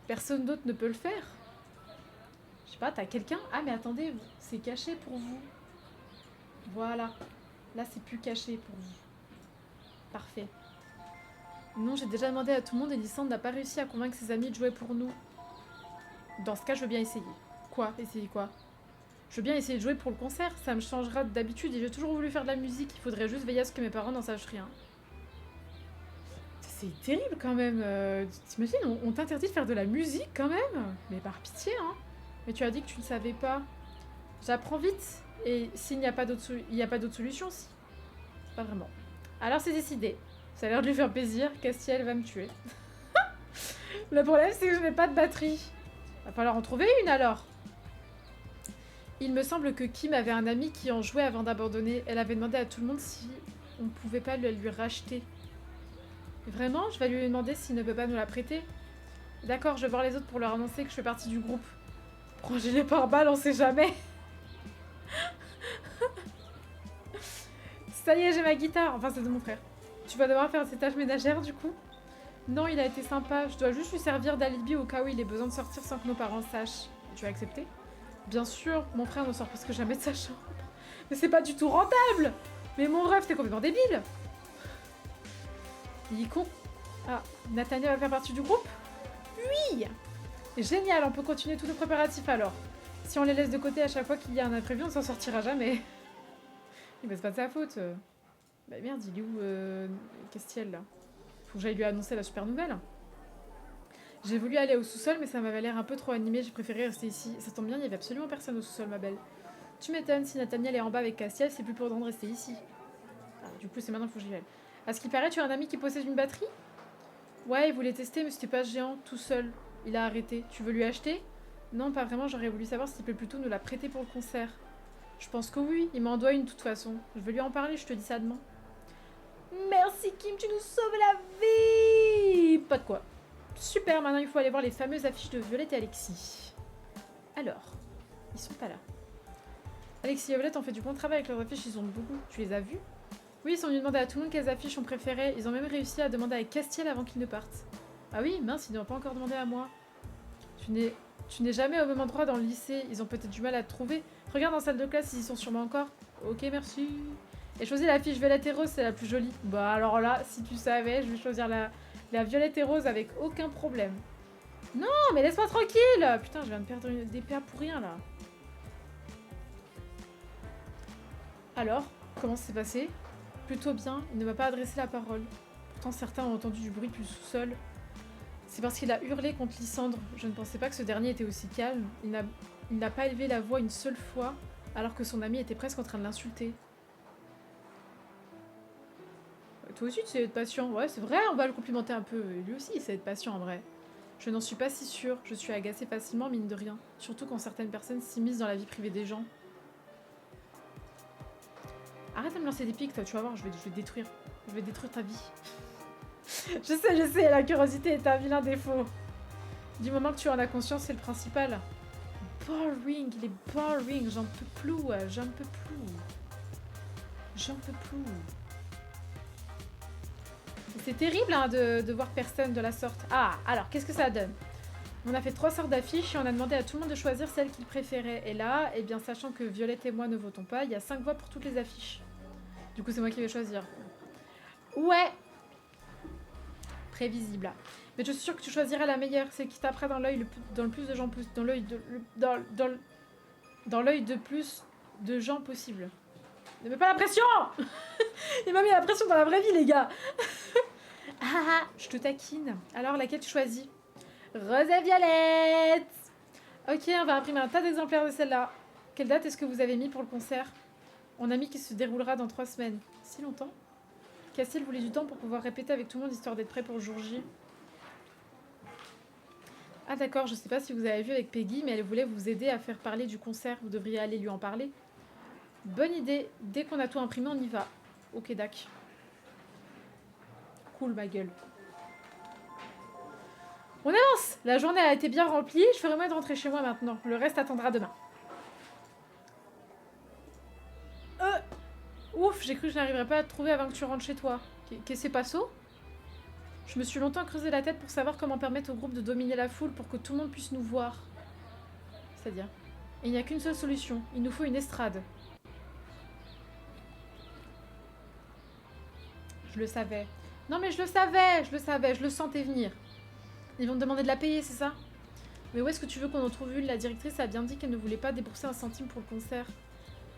Personne d'autre ne peut le faire. Je sais pas, t'as quelqu'un? Ah, mais attendez, c'est caché pour vous. Voilà. Là, c'est plus caché pour vous. Parfait. Non, j'ai déjà demandé à tout le monde et Lysandre n'a pas réussi à convaincre ses amis de jouer pour nous. Dans ce cas, je veux bien essayer. Quoi? Essayer quoi? Je veux bien essayer de jouer pour le concert, ça me changera d'habitude et j'ai toujours voulu faire de la musique, il faudrait juste veiller à ce que mes parents n'en sachent rien. C'est terrible quand même, t'imagines, on t'interdit de faire de la musique quand même? Mais par pitié, hein. Mais tu as dit que tu ne savais pas. J'apprends vite, et s'il n'y a pas d'autre solution, si. Pas vraiment. Alors c'est décidé. Ça a l'air de lui faire plaisir, Castiel va me tuer. Le problème c'est que je n'ai pas de batterie. Va falloir en trouver une alors. Il me semble que Kim avait un ami qui en jouait avant d'abandonner. Elle avait demandé à tout le monde si on ne pouvait pas le lui racheter. Vraiment? Je vais lui demander s'il ne peut pas nous la prêter. D'accord, je vais voir les autres pour leur annoncer que je fais partie du groupe. Prends gilet pare-balles, on sait jamais. Ça y est, j'ai ma guitare. Enfin, c'est de mon frère. Tu vas devoir faire ses tâches ménagères du coup? Non, il a été sympa. Je dois juste lui servir d'alibi au cas où il ait besoin de sortir sans que nos parents sachent. Tu as accepté? Bien sûr, mon frère ne sort presque jamais de sa chambre. Mais c'est pas du tout rentable! Mais mon rêve, t'es complètement débile! Il est con. Ah, Nathaniel va faire partie du groupe? Oui! Génial, on peut continuer tous nos préparatifs alors. Si on les laisse de côté à chaque fois qu'il y a un imprévu, on ne s'en sortira jamais. Mais c'est pas de sa faute. Bah merde, il est où Castiel là? Faut que j'aille lui annoncer la super nouvelle. J'ai voulu aller au sous-sol, mais ça m'avait l'air un peu trop animé, j'ai préféré rester ici. Ça tombe bien, il n'y avait absolument personne au sous-sol, ma belle. Tu m'étonnes, si Nathaniel est en bas avec Castiel, c'est plus prudent de rester ici. Ah, du coup, c'est maintenant qu'il faut que j'y aille. À ce qui paraît, tu as un ami qui possède une batterie? Ouais, il voulait tester, mais c'était pas géant, tout seul. Il a arrêté. Tu veux lui acheter? Non, pas vraiment, j'aurais voulu savoir s'il peut plutôt nous la prêter pour le concert. Je pense que oui, il m'en doit une de toute façon. Je vais lui en parler, je te dis ça demain. Merci Kim, tu nous sauves la vie! Pas de quoi. Super, maintenant il faut aller voir les fameuses affiches de Violette et Alexis. Alors, ils sont pas là. Alexis et Violette ont fait du bon travail avec leurs affiches, ils ont beaucoup. Tu les as vues? Oui, ils sont venus demander à tout le monde quelles affiches on préférait. Ils ont même réussi à demander à Castiel avant qu'ils ne partent. Ah oui, mince, ils n'ont pas encore demandé à moi. Tu n'es jamais au même endroit dans le lycée, ils ont peut-être du mal à te trouver. Regarde en salle de classe, ils y sont sûrement encore. Ok, merci. Et choisis la fiche violette et rose, c'est la plus jolie. Bah alors là, si tu savais, je vais choisir la violette et rose avec aucun problème. Non, mais laisse-moi tranquille! Putain, je viens de perdre des paires pour rien, là. Alors, comment ça s'est passé? Plutôt bien, il ne m'a pas adressé la parole. Pourtant, certains ont entendu du bruit du sous-sol. C'est parce qu'il a hurlé contre Lysandre. Je ne pensais pas que ce dernier était aussi calme. Il n'a pas élevé la voix une seule fois, alors que son ami était presque en train de l'insulter. Toi aussi, tu sais être patient. Ouais, c'est vrai, on va le complimenter un peu. Lui aussi, il sait être patient, en vrai. Je n'en suis pas si sûre. Je suis agacée facilement, mine de rien. Surtout quand certaines personnes s'immiscent dans la vie privée des gens. Arrête de me lancer des pics, toi, tu vas voir, je vais te détruire. Je vais détruire ta vie. Je sais, la curiosité est un vilain défaut. Du moment que tu en as conscience, c'est le principal. Boring, il est boring, j'en peux plus, j'en peux plus. J'en peux plus. C'est terrible hein, de voir personne de la sorte. Ah, alors, qu'est-ce que ça donne? On a fait 3 sortes d'affiches et on a demandé à tout le monde de choisir celle qu'il préférait. Et là, eh bien, sachant que Violette et moi ne votons pas, il y a 5 voix pour toutes les affiches. Du coup, c'est moi qui vais choisir. Ouais! Prévisible. Mais je suis sûre que tu choisiras la meilleure, celle qui tapera dans l'œil dans le plus de gens dans l'œil de dans l'œil de plus de gens possible. Ne mets pas la pression. Il m'a mis la pression dans la vraie vie, les gars. Ah, je te taquine. Alors, laquelle tu choisis? Rose et Violette. Ok, on va imprimer un tas d'exemplaires de celle-là. Quelle date est-ce que vous avez mis pour le concert? On a mis qu'il se déroulera dans 3 semaines. Si longtemps? Castiel voulait du temps pour pouvoir répéter avec tout le monde histoire d'être prêt pour le jour J. Ah d'accord, je sais pas si vous avez vu avec Peggy, mais elle voulait vous aider à faire parler du concert. Vous devriez aller lui en parler. Bonne idée. Dès qu'on a tout imprimé, on y va. Ok, dac. Cool, ma gueule. On avance. La journée a été bien remplie. Je ferai moyen de rentrer chez moi maintenant. Le reste attendra demain. Ouf, j'ai cru que je n'arriverais pas à te trouver avant que tu rentres chez toi. Qu'est-ce que c'est pas ça? Je me suis longtemps creusé la tête pour savoir comment permettre au groupe de dominer la foule pour que tout le monde puisse nous voir. C'est-à-dire? Et il n'y a qu'une seule solution. Il nous faut une estrade. Je le savais. Non mais je le savais, je le sentais venir. Ils vont te demander de la payer, c'est ça? Mais où est-ce que tu veux qu'on en trouve une? La directrice a bien dit qu'elle ne voulait pas débourser un centime pour le concert.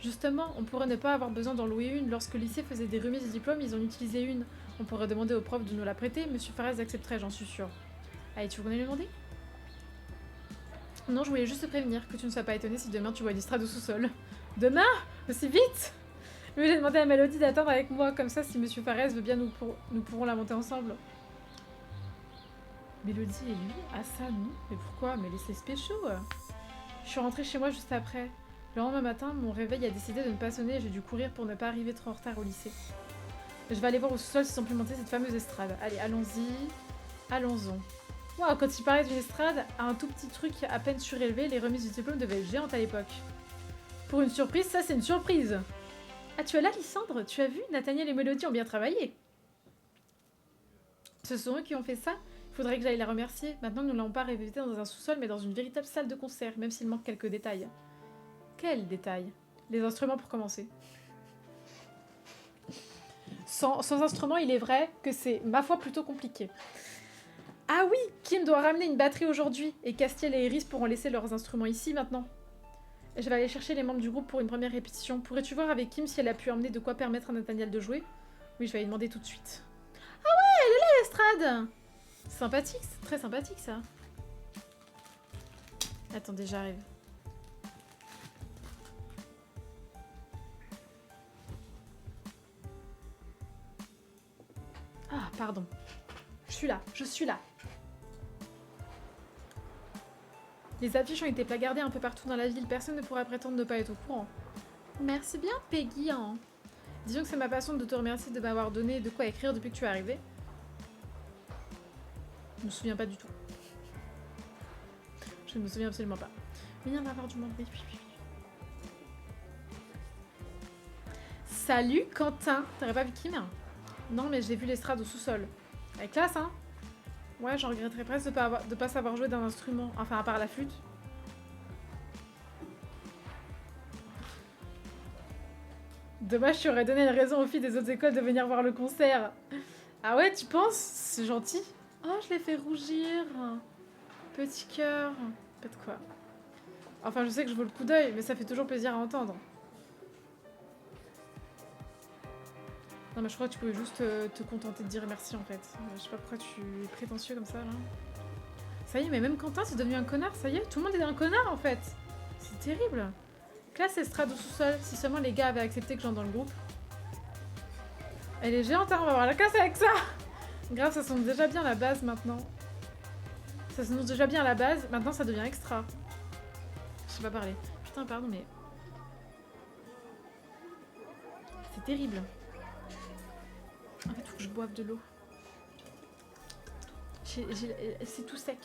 Justement, on pourrait ne pas avoir besoin d'en louer une. Lorsque le lycée faisait des remises de diplômes, ils en utilisaient une. On pourrait demander aux profs de nous la prêter. Monsieur Farès accepterait, j'en suis sûre. Allez, tu veux qu'on aille lui demander? Non, je voulais juste te prévenir que tu ne sois pas étonné si demain tu vois une estrade au sous-sol. Demain? Aussi vite? Mais j'ai demandé à Mélodie d'attendre avec moi, comme ça si Monsieur Farès veut bien nous pourrons la monter ensemble. Mélodie et lui? Ah ça non? Mais pourquoi? Mais laissez spéciaux. Je suis rentrée chez moi juste après. Le lendemain matin, mon réveil a décidé de ne pas sonner et j'ai dû courir pour ne pas arriver trop en retard au lycée. Je vais aller voir au sous-sol s'ils ont pu monter cette fameuse estrade. Allez, allons-y. Allons-y. Wow, quand il parlait d'une estrade, à un tout petit truc à peine surélevé, les remises du diplôme devaient être géantes à l'époque. Pour une surprise, ça c'est une surprise. Ah, tu es là, Lysandre? Tu as vu? Nathaniel et Mélodie ont bien travaillé. Ce sont eux qui ont fait ça? Il faudrait que j'aille la remercier. Maintenant, nous ne l'avons pas répété dans un sous-sol, mais dans une véritable salle de concert, même s'il manque quelques détails. Quels détails? Les instruments pour commencer. Sans instruments, il est vrai que c'est, ma foi, plutôt compliqué. Ah oui, Kim doit ramener une batterie aujourd'hui, et Castiel et Iris pourront laisser leurs instruments ici maintenant. Et je vais aller chercher les membres du groupe pour une première répétition. Pourrais-tu voir avec Kim si elle a pu emmener de quoi permettre à Nathaniel de jouer? Oui, je vais lui demander tout de suite. Ah ouais, elle est là, l'estrade! Sympathique, c'est très sympathique ça. Attendez, j'arrive. Ah, pardon. Je suis là, je suis là. Les affiches ont été placardées un peu partout dans la ville. Personne ne pourra prétendre ne pas être au courant. Merci bien, Peggy. Hein. Disons que c'est ma passion de te remercier de m'avoir donné de quoi écrire depuis que tu es arrivée. Je me souviens pas du tout. Je ne me souviens absolument pas. Mais il y en a marre du monde. Oui. Salut, Quentin. T'aurais pas vu Kim? Non, mais j'ai vu l'estrade au sous-sol. Elle est classe, hein? Ouais, j'en regretterais presque de pas savoir jouer d'un instrument. Enfin, à part la flûte. Dommage, tu aurais donné une raison aux filles des autres écoles de venir voir le concert. Ah ouais, tu penses? C'est gentil. Oh, je l'ai fait rougir. Petit cœur. Pas de quoi. Enfin, je sais que je vaux le coup d'œil, mais ça fait toujours plaisir à entendre. Non, mais je crois que tu pouvais juste te contenter de dire merci, en fait. Je sais pas pourquoi tu es prétentieux comme ça, là. Ça y est, mais même Quentin, c'est devenu un connard, ça y est. Tout le monde est un connard, en fait. C'est terrible. Classe estrade au sous-sol, si seulement les gars avaient accepté que j'entre dans le groupe. Elle est géante, hein, on va avoir la casse avec ça. Grave, ça sonne déjà bien à la base, maintenant. Ça sonne déjà bien à la base, maintenant ça devient extra. Je sais pas parler. Putain, pardon, mais... C'est terrible. En fait, faut que je boive de l'eau. C'est tout sec.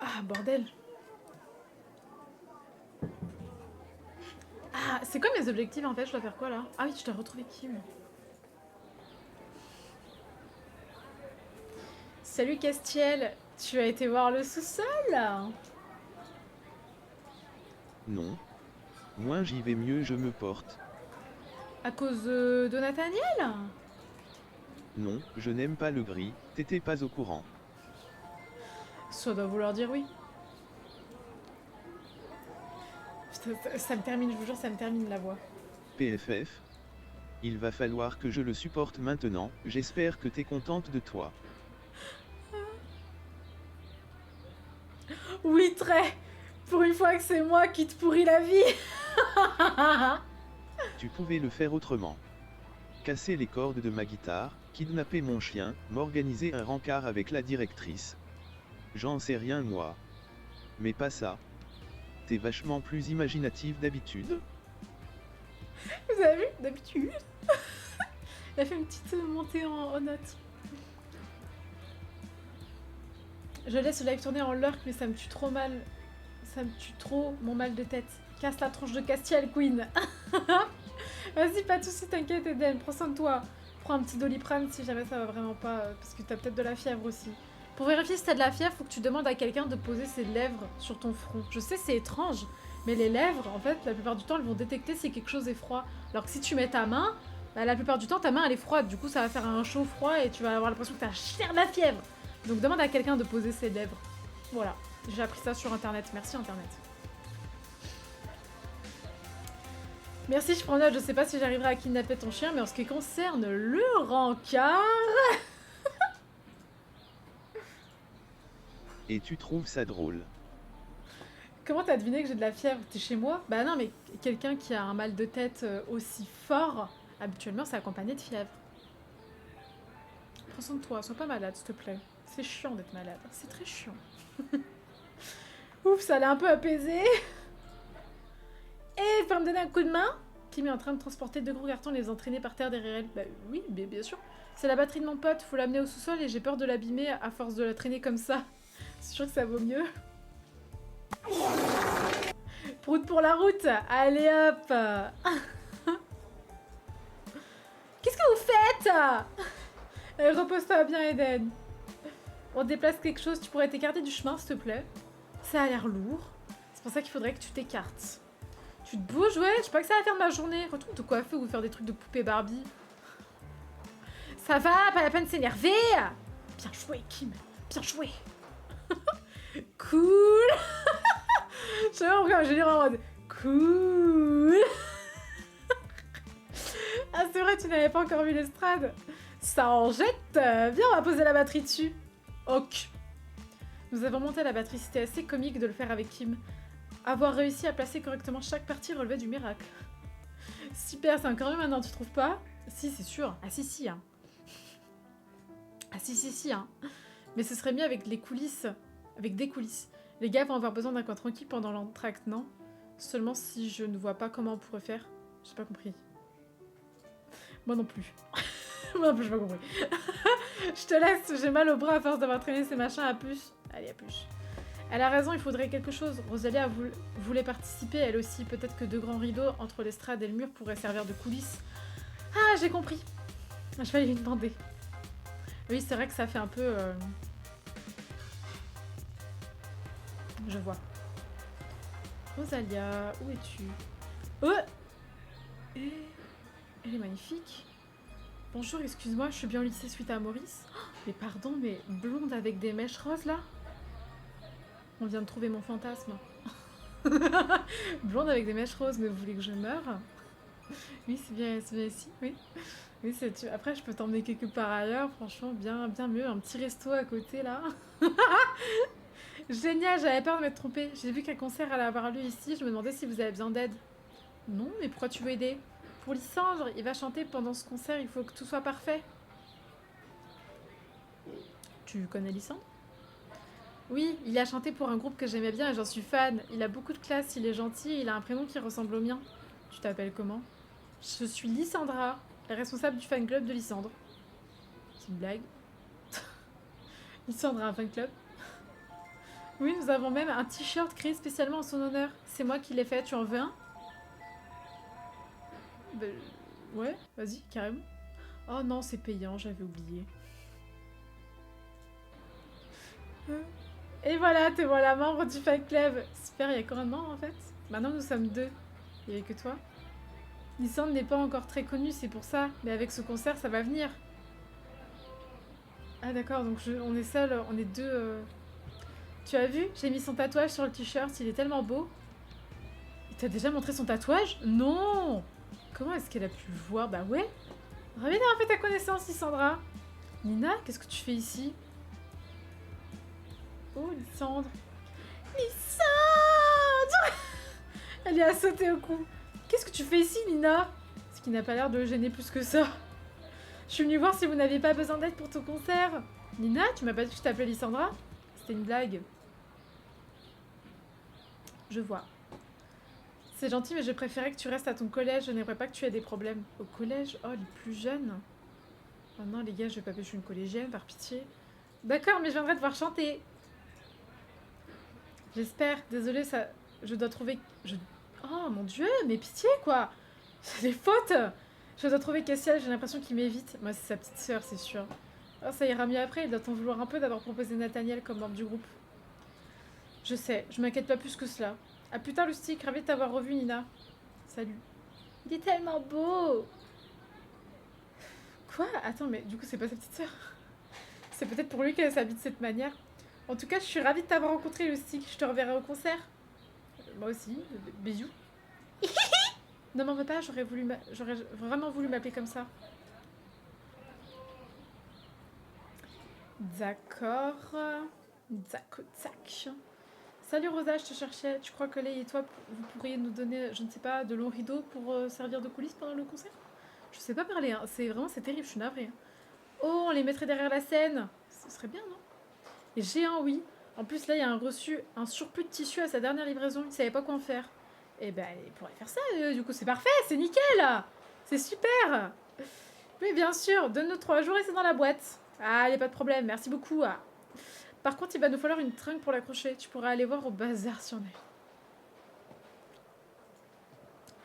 Ah, bordel. Ah, c'est quoi mes objectifs en fait? Je dois faire quoi là? Ah oui, je dois retrouver Kim. Salut Castiel, tu as été voir le sous-sol? Non. Moins j'y vais mieux je me porte. À cause de Nathaniel? Non, je n'aime pas le gris, t'étais pas au courant. Ça doit vouloir dire oui. Putain, ça me termine, je vous jure, ça me termine la voix. PFF. Il va falloir que je le supporte maintenant, j'espère que t'es contente de toi. Oui, très. Pour une fois que c'est moi qui te pourris la vie. Tu pouvais le faire autrement. Casser les cordes de ma guitare, kidnapper mon chien, m'organiser un rencard avec la directrice. J'en sais rien moi. Mais pas ça. T'es vachement plus imaginatif d'habitude. Vous avez vu, d'habitude. Elle a fait une petite montée en note. Je laisse le live tourner en lurk, mais ça me tue trop mal. Ça me tue trop mon mal de tête. Casse la tronche de Castiel, Queen. Vas-y, pas de soucis, t'inquiète, Eden. Prends soin de toi. Prends un petit Doliprane si jamais ça va vraiment pas. Parce que t'as peut-être de la fièvre aussi. Pour vérifier si t'as de la fièvre, faut que tu demandes à quelqu'un de poser ses lèvres sur ton front. Je sais, c'est étrange, mais les lèvres, en fait, la plupart du temps, elles vont détecter si quelque chose est froid. Alors que si tu mets ta main, bah, la plupart du temps, ta main, elle est froide. Du coup, ça va faire un chaud-froid et tu vas avoir l'impression que t'as cher de la fièvre. Donc demande à quelqu'un de poser ses lèvres. Voilà. J'ai appris ça sur Internet. Merci, Internet. Merci, je prends note. Je sais pas si j'arriverai à kidnapper ton chien, mais en ce qui concerne le rencard... Et tu trouves ça drôle. Comment t'as deviné que j'ai de la fièvre? T'es chez moi? Bah non, mais quelqu'un qui a un mal de tête aussi fort, habituellement, c'est accompagné de fièvre. Prends soin de toi, sois pas malade, s'il te plaît. C'est chiant d'être malade, c'est très chiant. Ouf, ça l'a un peu apaisé. Et faut me donner un coup de main? Kim est en train de transporter 2 gros cartons et les entraîner par terre derrière elle. Bah oui, mais bien sûr. C'est la batterie de mon pote, faut l'amener au sous-sol et j'ai peur de l'abîmer à force de la traîner comme ça. C'est sûr que ça vaut mieux. Prout pour la route. Allez hop. Qu'est-ce que vous faites? Repose-toi bien, Eden. On déplace quelque chose, tu pourrais t'écarter du chemin, s'il te plaît. Ça a l'air lourd. C'est pour ça qu'il faudrait que tu t'écartes. Tu te bouges, ouais, je sais pas que ça va faire ma journée. Retourne te coiffer ou faire des trucs de poupée Barbie. Ça va, pas la peine de s'énerver. Bien joué, Kim. Bien joué. Cool. Je sais pas pourquoi je vais dire en mode cool. Ah, c'est vrai, tu n'avais pas encore vu l'estrade. Ça en jette. Viens, on va poser la batterie dessus. Ok. Nous avons monté la batterie, c'était assez comique de le faire avec Kim. Avoir réussi à placer correctement chaque partie relevait du miracle. Super, c'est encore mieux maintenant, tu trouves pas? Si, c'est sûr. Ah si, hein. Ah si, hein. Mais ce serait mieux avec les coulisses. Avec des coulisses. Les gars vont avoir besoin d'un coin tranquille pendant l'entracte, non? Seulement si je ne vois pas comment on pourrait faire. J'ai pas compris. Moi non plus. Moi non plus, j'ai pas compris. Je te laisse, j'ai mal au bras à force d'avoir traîné ces machins à puce. Allez, à puce. Elle a raison, il faudrait quelque chose. Rosalia voulait participer, elle aussi. Peut-être que 2 grands rideaux entre l'estrade et le mur pourraient servir de coulisses. Ah, j'ai compris. Je vais lui demander. Oui, c'est vrai que ça fait un peu... Je vois. Rosalia, où es-tu? Oh! Elle est magnifique. Bonjour, excuse-moi, je suis bien au lycée suite à Maurice. Oh, mais pardon, mais blonde avec des mèches roses là? On vient de trouver mon fantasme. Blonde avec des mèches roses, mais vous voulez que je meure? Oui, c'est bien ici, oui. Oui, après, je peux t'emmener quelque part ailleurs, franchement, bien mieux. Un petit resto à côté là. Génial, j'avais peur de m'être trompée. J'ai vu qu'un concert allait avoir lieu ici, je me demandais si vous avez besoin d'aide. Non, mais pourquoi tu veux aider? Pour Lysandre, il va chanter pendant ce concert, il faut que tout soit parfait. Tu connais Lysandre? Oui, il a chanté pour un groupe que j'aimais bien et j'en suis fan. Il a beaucoup de classe, il est gentil, il a un prénom qui ressemble au mien. Tu t'appelles comment? Je suis Lysandra, la responsable du fan club de Lysandre. C'est une blague. Lysandra a un fan club? Oui, nous avons même un t-shirt créé spécialement en son honneur. C'est moi qui l'ai fait, tu en veux un? Ben, ouais, vas-y, carrément. Oh non, c'est payant, j'avais oublié. Et voilà, te voilà membre du fan club. Super, il y a combien de membres en fait? Maintenant nous sommes 2. Il n'y avait que toi. Lysandre n'est pas encore très connu, c'est pour ça. Mais avec ce concert, ça va venir. Ah d'accord, donc on est seul, on est 2... Tu as vu? J'ai mis son tatouage sur le t-shirt, il est tellement beau. Il t'a déjà montré son tatouage? Non! Comment est-ce qu'elle a pu le voir? Bah ouais. Ravi d'avoir fait ta connaissance, Lysandra. Nina, qu'est-ce que tu fais ici? Oh, Lysandre. Lysandre! Elle est à sauter au cou. Qu'est-ce que tu fais ici, Nina? Ce qui n'a pas l'air de le gêner plus que ça. Je suis venue voir si vous n'aviez pas besoin d'aide pour ton concert. Nina, tu m'as pas dit que je t'appelais Lysandra? c'était une blague. Je vois. C'est gentil, mais je préférais que tu restes à ton collège. Je n'aimerais pas que tu aies des problèmes. Au collège? Oh, les plus jeunes. Oh non, les gars, je vais pas pêcher une collégienne, par pitié. D'accord, mais je viendrai te voir chanter. J'espère. Désolée, ça... Je dois trouver... Oh, mon Dieu, mais pitié, quoi. C'est des fautes. Je dois trouver Cassiel, j'ai l'impression qu'il m'évite. Moi, c'est sa petite sœur, c'est sûr. Oh, ça ira mieux après, il doit t'en vouloir un peu d'avoir proposé Nathaniel comme membre du groupe. Je sais, je m'inquiète pas plus que cela. A plus tard, Lustig, ravi de t'avoir revu, Nina. Salut. Il est tellement beau. Quoi? Attends, mais du coup, c'est pas sa petite sœur. C'est peut-être pour lui qu'elle s'habille de cette manière. En tout cas, je suis ravie de t'avoir rencontré, Lustig. Je te reverrai au concert. Moi aussi. Bisous. Ne m'en veux pas, j'aurais vraiment voulu m'appeler comme ça. D'accord. Zac. Salut Rosa, je te cherchais. Tu crois que Lei et toi, vous pourriez nous donner, je ne sais pas, de longs rideaux pour servir de coulisses pendant le concert? Je sais pas parler, hein. C'est terrible, je suis navrée. Oh, on les mettrait derrière la scène. Ce serait bien, non? Et géant, oui. En plus, là, il y a un surplus de tissu à sa dernière livraison. Il savait pas quoi en faire. Eh ben, il pourrait faire ça, du coup, c'est parfait, c'est nickel. C'est super. Oui, bien sûr, donne-nous 3 jours et c'est dans la boîte. Ah, y a pas de problème, merci beaucoup. Ah. Par contre, il va nous falloir une tringle pour l'accrocher. Tu pourras aller voir au bazar si on est.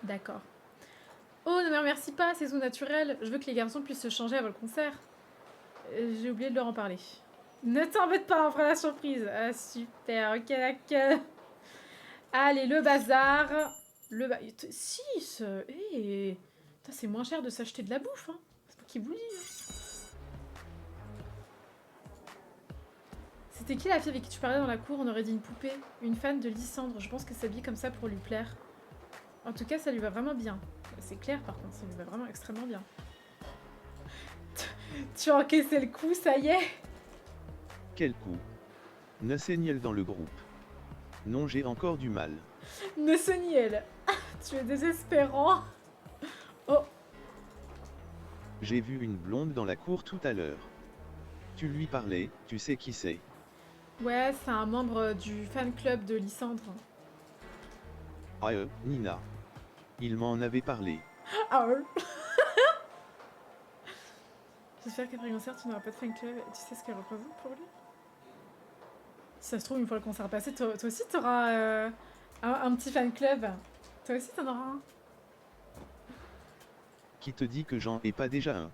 D'accord. Oh, ne me remercie pas, c'est tout naturel. Je veux que les garçons puissent se changer avant le concert. J'ai oublié de leur en parler. Ne t'embête pas, on fera la surprise. Ah, super, ok, d'accord. Allez, le bazar. 6. C'est moins cher de s'acheter de la bouffe. Hein. C'est pas qui vous dit. Hein. C'était qui la fille avec qui tu parlais dans la cour? On aurait dit une poupée. Une fan de Lysandre. Je pense qu'elle s'habille comme ça pour lui plaire. En tout cas, ça lui va vraiment bien. C'est clair, par contre. Ça lui va vraiment extrêmement bien. Tu as encaissé le coup, ça y est. Quel coup? Nathaniel dans le groupe. Non, j'ai encore du mal. Nathaniel. Tu es désespérant. Oh. J'ai vu une blonde dans la cour tout à l'heure. Tu lui parlais, tu sais qui c'est? Ouais, c'est un membre du fan club de Lysandre. Ah Nina. Il m'en avait parlé. Ah J'espère qu'après le concert, tu n'auras pas de fan club. Tu sais ce qu'elle représente pour lui? Si ça se trouve, une fois le concert passé, toi aussi, t'auras un petit fan club. Toi aussi, t'en auras un. Qui te dit que j'en ai pas déjà un?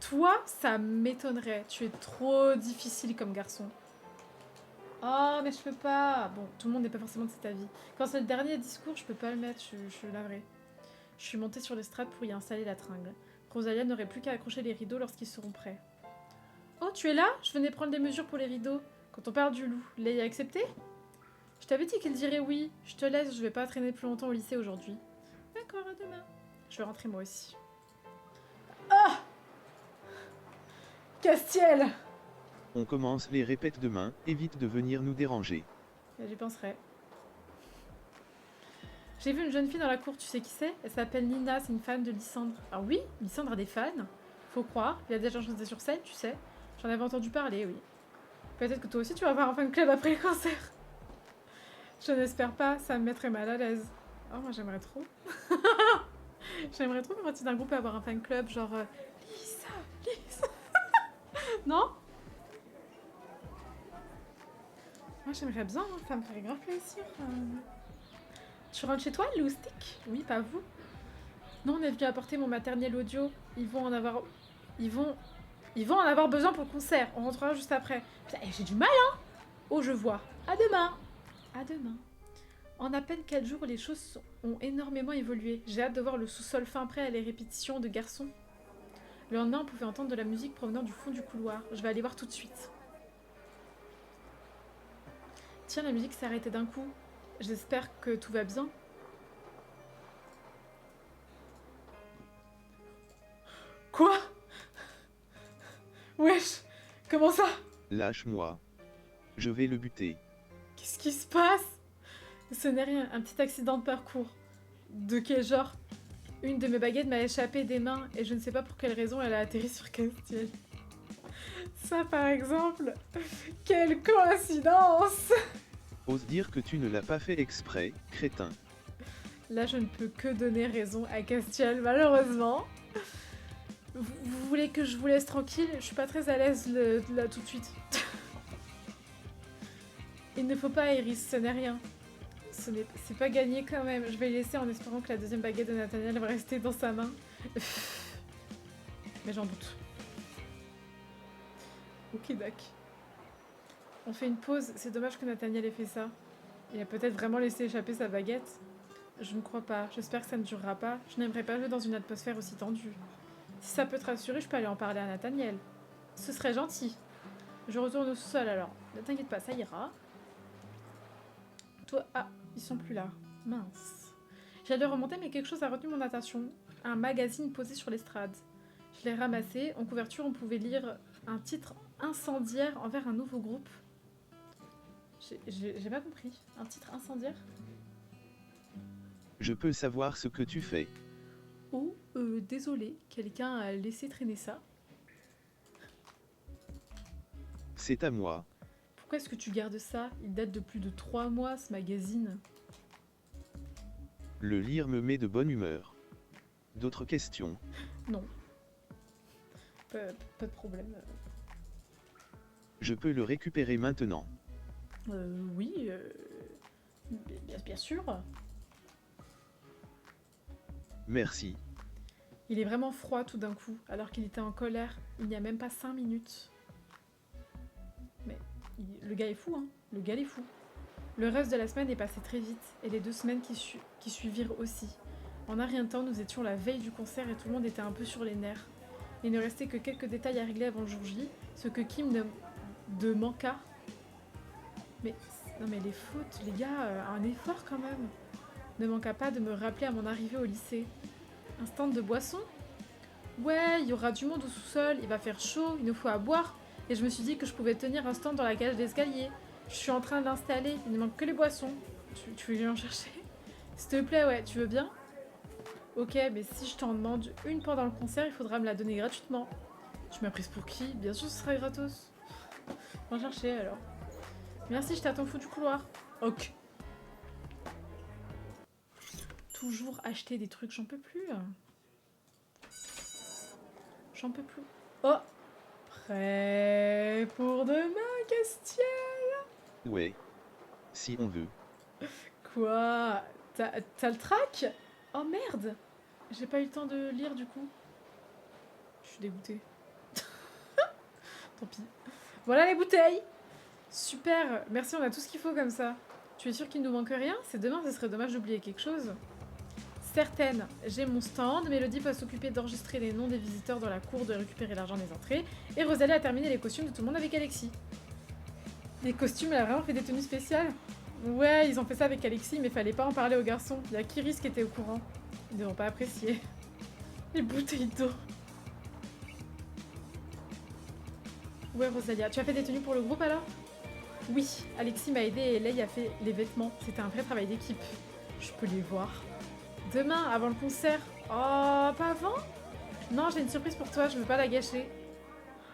Toi, ça m'étonnerait. Tu es trop difficile comme garçon. Oh, mais je peux pas. Bon, tout le monde n'est pas forcément de cet avis. Quand c'est le dernier discours, je peux pas le mettre, je suis navrée. Je suis montée sur l'estrade pour y installer la tringle. Rosalia n'aurait plus qu'à accrocher les rideaux lorsqu'ils seront prêts. Oh, tu es là? Je venais prendre des mesures pour les rideaux. Quand on parle du loup, Lei a accepté? Je t'avais dit qu'il dirait oui. Je te laisse, je vais pas traîner plus longtemps au lycée aujourd'hui. D'accord, à demain. Je vais rentrer moi aussi. Ah! Castiel! On commence les répètes demain, évite de venir nous déranger. J'y penserai. J'ai vu une jeune fille dans la cour, tu sais qui c'est? Elle s'appelle Nina, c'est une fan de Lysandre. Ah oui, Lysandre a des fans. Faut croire, il a déjà chanté sur scène, tu sais. J'en avais entendu parler, oui. Peut-être que toi aussi tu vas avoir un fan club après le concert. Je n'espère pas, ça me mettrait mal à l'aise. Oh, moi j'aimerais trop. J'aimerais trop faire partie d'un groupe et avoir un fan club, genre... Lisa. Non? Moi j'aimerais bien, hein, ça me ferait grave plaisir. Tu rentres chez toi, Lustig? Oui, pas vous. Non, on est venu apporter mon matériel audio. Ils vont en avoir besoin pour le concert. On rentrera juste après. Putain, j'ai du mal, hein? Oh, je vois. À demain. À demain. En à peine 4 jours, les choses ont énormément évolué. J'ai hâte de voir le sous-sol fin prêt à les répétitions de garçons. Le lendemain, on pouvait entendre de la musique provenant du fond du couloir. Je vais aller voir tout de suite. Tiens, la musique s'est arrêtée d'un coup. J'espère que tout va bien. Quoi? Wesh, comment ça? Lâche-moi. Je vais le buter. Qu'est-ce qui se passe? Ce n'est rien, un petit accident de parcours. De quel genre? Une de mes baguettes m'a échappé des mains et je ne sais pas pour quelle raison elle a atterri sur Castiel. Ça, par exemple, quelle coïncidence! Ose dire que tu ne l'as pas fait exprès, crétin. Là, je ne peux que donner raison à Castiel, malheureusement. Vous voulez que je vous laisse tranquille? Je suis pas très à l'aise là tout de suite. Il ne faut pas, Iris, ce n'est rien. C'est pas gagné quand même. Je vais laisser en espérant que la deuxième baguette de Nathaniel va rester dans sa main. Mais j'en doute. Ok, d'accord. On fait une pause. C'est dommage que Nathaniel ait fait ça. Il a peut-être vraiment laissé échapper sa baguette. Je ne crois pas. J'espère que ça ne durera pas. Je n'aimerais pas jouer dans une atmosphère aussi tendue. Si ça peut te rassurer, je peux aller en parler à Nathaniel. Ce serait gentil. Je retourne au sous-sol alors. Ne t'inquiète pas, ça ira. Toi... Ah, ils sont plus là. Mince. J'allais remonter, mais quelque chose a retenu mon attention. Un magazine posé sur l'estrade. Je l'ai ramassé. En couverture, on pouvait lire un titre incendiaire envers un nouveau groupe. J'ai pas compris. Un titre incendiaire? Je peux savoir ce que tu fais. Oh, désolé, quelqu'un a laissé traîner ça. C'est à moi. Pourquoi est-ce que tu gardes ça? Il date de plus de 3 mois, ce magazine. Le lire me met de bonne humeur. D'autres questions? Non. Pas de problème. Je peux le récupérer maintenant. Oui, bien sûr. Merci. Il est vraiment froid tout d'un coup, alors qu'il était en colère il n'y a même pas 5 minutes. Mais le gars est fou, hein. Le gars est fou. Le reste de la semaine est passé très vite, et les 2 semaines qui suivirent aussi. En un rien de temps, nous étions la veille du concert et tout le monde était un peu sur les nerfs. Il ne restait que quelques détails à régler avant le jour J, ce que Kim ne manqua. Mais non mais les fautes, les gars, un effort quand même. Ne manqua pas de me rappeler à mon arrivée au lycée. Un stand de boissons? Ouais, il y aura du monde au sous-sol, il va faire chaud, il nous faut à boire. Et je me suis dit que je pouvais tenir un stand dans la cage d'escalier. Je suis en train d'installer, il ne manque que les boissons. Tu veux en chercher? S'il te plaît, ouais, tu veux bien? Ok, mais si je t'en demande une pendant le concert, il faudra me la donner gratuitement. Tu m'as prise pour qui? Bien sûr, ce sera gratos. Va en chercher alors. Merci, je t'attends fou du couloir. Ok. Toujours acheter des trucs, j'en peux plus. J'en peux plus. Oh! Prêt pour demain, Castiel? Ouais. Si on veut. Quoi? T'as le track? Oh merde! J'ai pas eu le temps de lire du coup. Je suis dégoûtée. Tant pis. Voilà les bouteilles! Super! Merci, on a tout ce qu'il faut comme ça. Tu es sûr qu'il ne nous manque rien? C'est demain, ce serait dommage d'oublier quelque chose. Certaine, j'ai mon stand, Mélodie va s'occuper d'enregistrer les noms des visiteurs dans la cour, de récupérer l'argent des entrées, et Rosalie a terminé les costumes de tout le monde avec Alexis. Les costumes, elle a vraiment fait des tenues spéciales? Ouais, ils ont fait ça avec Alexis, mais fallait pas en parler aux garçons. Il y a Kiris qui était au courant. Ils n'ont pas apprécié. Les bouteilles d'eau. Ouais, Rosalia, tu as fait des tenues pour le groupe alors? Oui, Alexis m'a aidé et Leï a fait les vêtements. C'était un vrai travail d'équipe. Je peux les voir. Demain, avant le concert. Oh, pas avant? Non, j'ai une surprise pour toi, je veux pas la gâcher.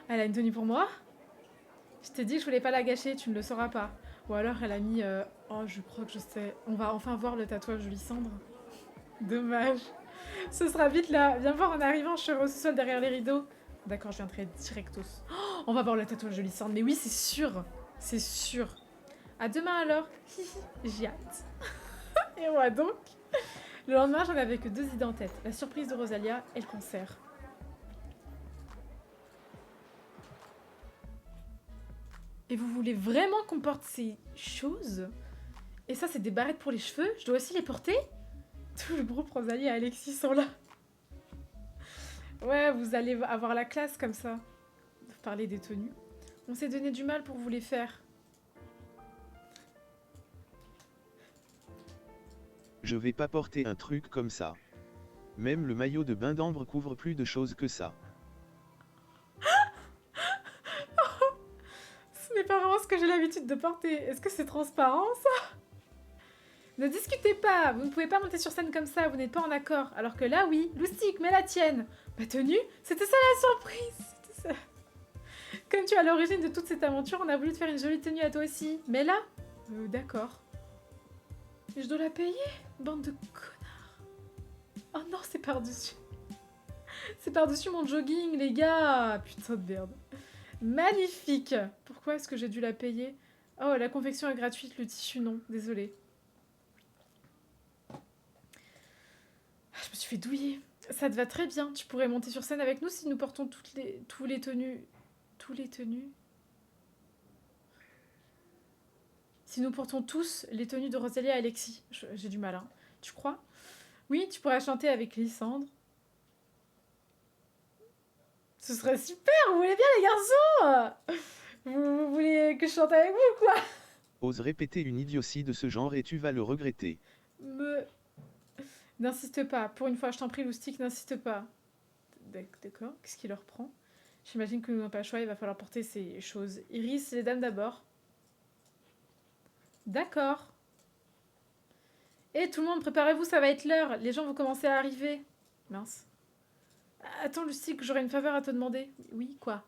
Elle a une tenue pour moi? Je t'ai dit que je voulais pas la gâcher, tu ne le sauras pas. Ou alors elle a mis... Oh, je crois que je sais. On va enfin voir le tatouage de Lysandre. Dommage. Ce sera vite là. Viens voir en arrivant, je serai au sous-sol derrière les rideaux. D'accord, je viendrai directos. Oh, on va voir le tatouage de Lysandre. Mais oui, c'est sûr. C'est sûr. À demain alors. J'ai hâte. Et moi donc. Le lendemain, j'en avais que 2 idées en tête. La surprise de Rosalia et le concert. Et vous voulez vraiment qu'on porte ces choses? Et ça, c'est des barrettes pour les cheveux? Je dois aussi les porter? Tout le groupe Rosalie et Alexis sont là. Ouais, vous allez avoir la classe comme ça. Vous parlez des tenues. On s'est donné du mal pour vous les faire. Je vais pas porter un truc comme ça. Même le maillot de bain d'ambre couvre plus de choses que ça. Ce n'est pas vraiment ce que j'ai l'habitude de porter. Est-ce que c'est transparent, ça? Ne discutez pas. Vous ne pouvez pas monter sur scène comme ça. Vous n'êtes pas en accord. Alors que là, oui. Loustique, mais la tienne. Ma tenue? C'était ça la surprise. C'était ça. Comme tu es à l'origine de toute cette aventure, on a voulu te faire une jolie tenue à toi aussi. Mais là, d'accord. Et je dois la payer? Bande de connards. Oh non, c'est par-dessus. C'est par-dessus mon jogging, les gars. Putain de merde. Magnifique. Pourquoi est-ce que j'ai dû la payer? Oh, la confection est gratuite, le tissu non. Désolée. Je me suis fait douiller. Ça te va très bien. Tu pourrais monter sur scène avec nous si nous portons tous les tenues. Tous les tenues. Si nous portons tous les tenues de Rosalie et Alexis. J'ai du mal, hein. Tu crois? Oui, tu pourrais chanter avec Lysandre. Ce serait super, vous voulez bien les garçons? Vous voulez que je chante avec vous ou quoi? Ose répéter une idiotie de ce genre et tu vas le regretter. N'insiste pas, pour une fois je t'en prie Loustic, n'insiste pas. D'accord, qu'est-ce qui leur prend? J'imagine que nous n'avons pas le choix, il va falloir porter ces choses. Iris, les dames d'abord. D'accord. Et tout le monde, préparez-vous, ça va être l'heure. Les gens vont commencer à arriver. Mince. Attends, Lustig, j'aurais une faveur à te demander. Oui, quoi?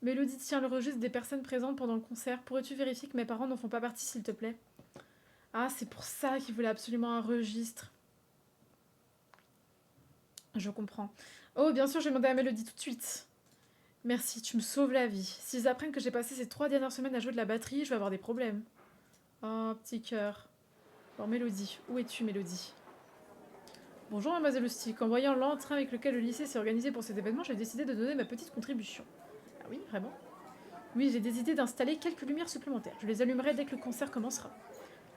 Mélodie tient le registre des personnes présentes pendant le concert. Pourrais-tu vérifier que mes parents n'en font pas partie, s'il te plaît? Ah, c'est pour ça qu'ils voulaient absolument un registre. Je comprends. Oh, bien sûr, je vais demander à Mélodie tout de suite. Merci, tu me sauves la vie. S'ils apprennent que j'ai passé ces 3 dernières semaines à jouer de la batterie, je vais avoir des problèmes. Oh, petit cœur. Bon, Mélodie. Où es-tu, Mélodie? Bonjour, mademoiselle Lustig. En voyant l'entrain avec lequel le lycée s'est organisé pour cet événement, j'ai décidé de donner ma petite contribution. Ah oui, vraiment? Oui, j'ai décidé d'installer quelques lumières supplémentaires. Je les allumerai dès que le concert commencera.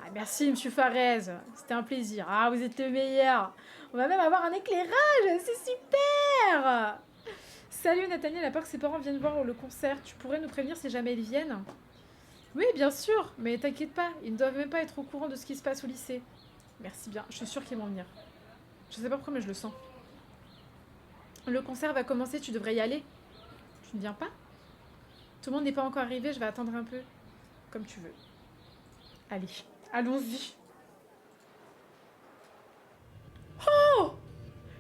Ah, merci, monsieur Farez. C'était un plaisir. Ah, vous êtes le meilleur. On va même avoir un éclairage. C'est super. Salut, Nathaniel. À part que ses parents viennent voir le concert, tu pourrais nous prévenir si jamais ils viennent? Oui, bien sûr. Mais t'inquiète pas, ils ne doivent même pas être au courant de ce qui se passe au lycée. Merci bien. Je suis sûre qu'ils vont venir. Je sais pas pourquoi, mais je le sens. Le concert va commencer, tu devrais y aller. Tu ne viens pas? Tout le monde n'est pas encore arrivé, je vais attendre un peu. Comme tu veux. Allez, allons-y. Oh!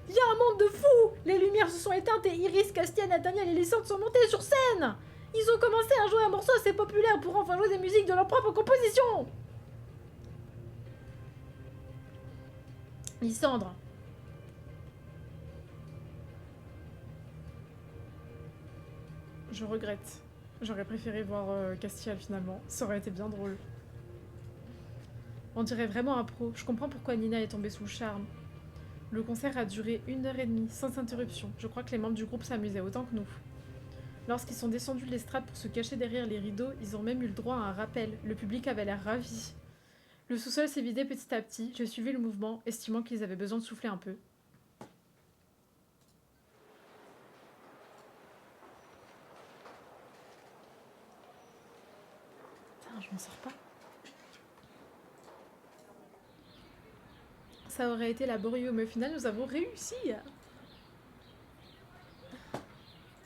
Il y a un monde de fous! Les lumières se sont éteintes et Iris, Castiel, Nathaniel et Lysandre sont montés sur scène! Ils ont commencé à jouer un morceau assez populaire pour enfin jouer des musiques de leur propre composition! Lysandre. Je regrette. J'aurais préféré voir Castiel finalement. Ça aurait été bien drôle. On dirait vraiment un pro. Je comprends pourquoi Nina est tombée sous le charme. Le concert a duré 1h30, sans interruption. Je crois que les membres du groupe s'amusaient autant que nous. Lorsqu'ils sont descendus de l'estrade pour se cacher derrière les rideaux, ils ont même eu le droit à un rappel. Le public avait l'air ravi. Le sous-sol s'est vidé petit à petit. J'ai suivi le mouvement, estimant qu'ils avaient besoin de souffler un peu. Putain, je m'en sors pas. Ça aurait été laborieux, mais au final, nous avons réussi.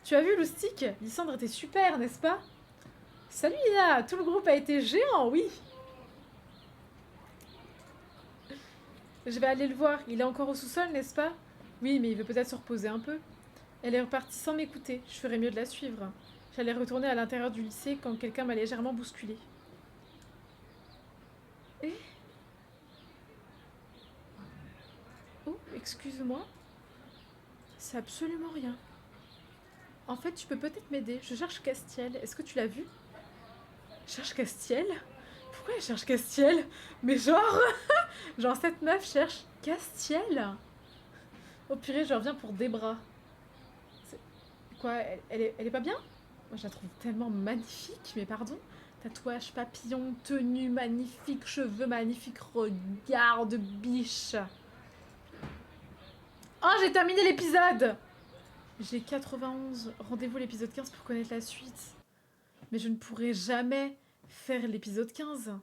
Tu as vu Loustic? Lysandre était super, n'est-ce pas? Salut Lina, tout le groupe a été géant, oui. Je vais aller le voir, il est encore au sous-sol, n'est-ce pas? Oui, mais il veut peut-être se reposer un peu. Elle est repartie sans m'écouter, je ferais mieux de la suivre. J'allais retourner à l'intérieur du lycée quand quelqu'un m'a légèrement bousculée. Eh? Oh, excuse-moi. C'est absolument rien. En fait, tu peux peut-être m'aider. Je cherche Castiel. Est-ce que tu l'as vu? Cherche Castiel? Pourquoi elle cherche Castiel? Mais genre... genre cette meuf cherche Castiel? Oh purée, je reviens pour des bras. Quoi, elle est pas bien? Moi, je la trouve tellement magnifique, mais pardon. Tatouage, papillon, tenue magnifique, cheveux magnifiques, regard de biche. Oh, j'ai terminé l'épisode! J'ai 91. Rendez-vous l'épisode 15 pour connaître la suite. Mais je ne pourrai jamais faire l'épisode 15.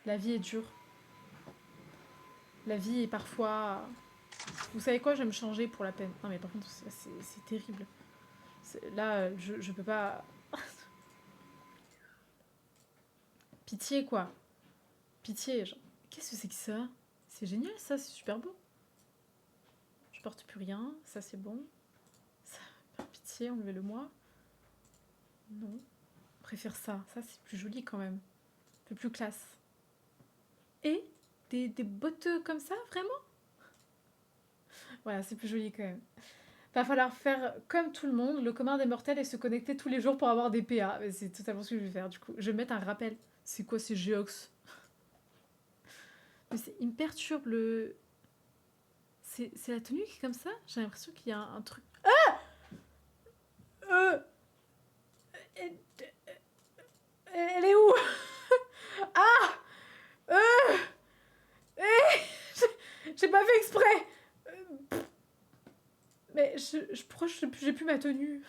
La vie est dure. La vie est parfois... Vous savez quoi, je vais me changer pour la peine. Non mais par contre, c'est terrible. Là, je peux pas... Pitié, quoi. Pitié, genre... Qu'est-ce que c'est que ça? C'est génial, ça, c'est super beau. Je porte plus rien, ça c'est bon. Ça, par pitié, enlevez-le moi. Non. Je préfère ça. Ça, c'est plus joli quand même. Un peu plus classe. Et des bottes comme ça, vraiment? Voilà, c'est plus joli quand même. Va falloir faire comme tout le monde, le commun des mortels, et se connecter tous les jours pour avoir des PA. Mais c'est totalement ce que je vais faire, du coup. Je vais mettre un rappel. C'est quoi, c'est Geox? Mais il me perturbe le... C'est la tenue qui est comme ça? J'ai l'impression qu'il y a un truc... Ah elle est où? Ah j'ai pas fait exprès. Mais pourquoi j'ai plus ma tenue?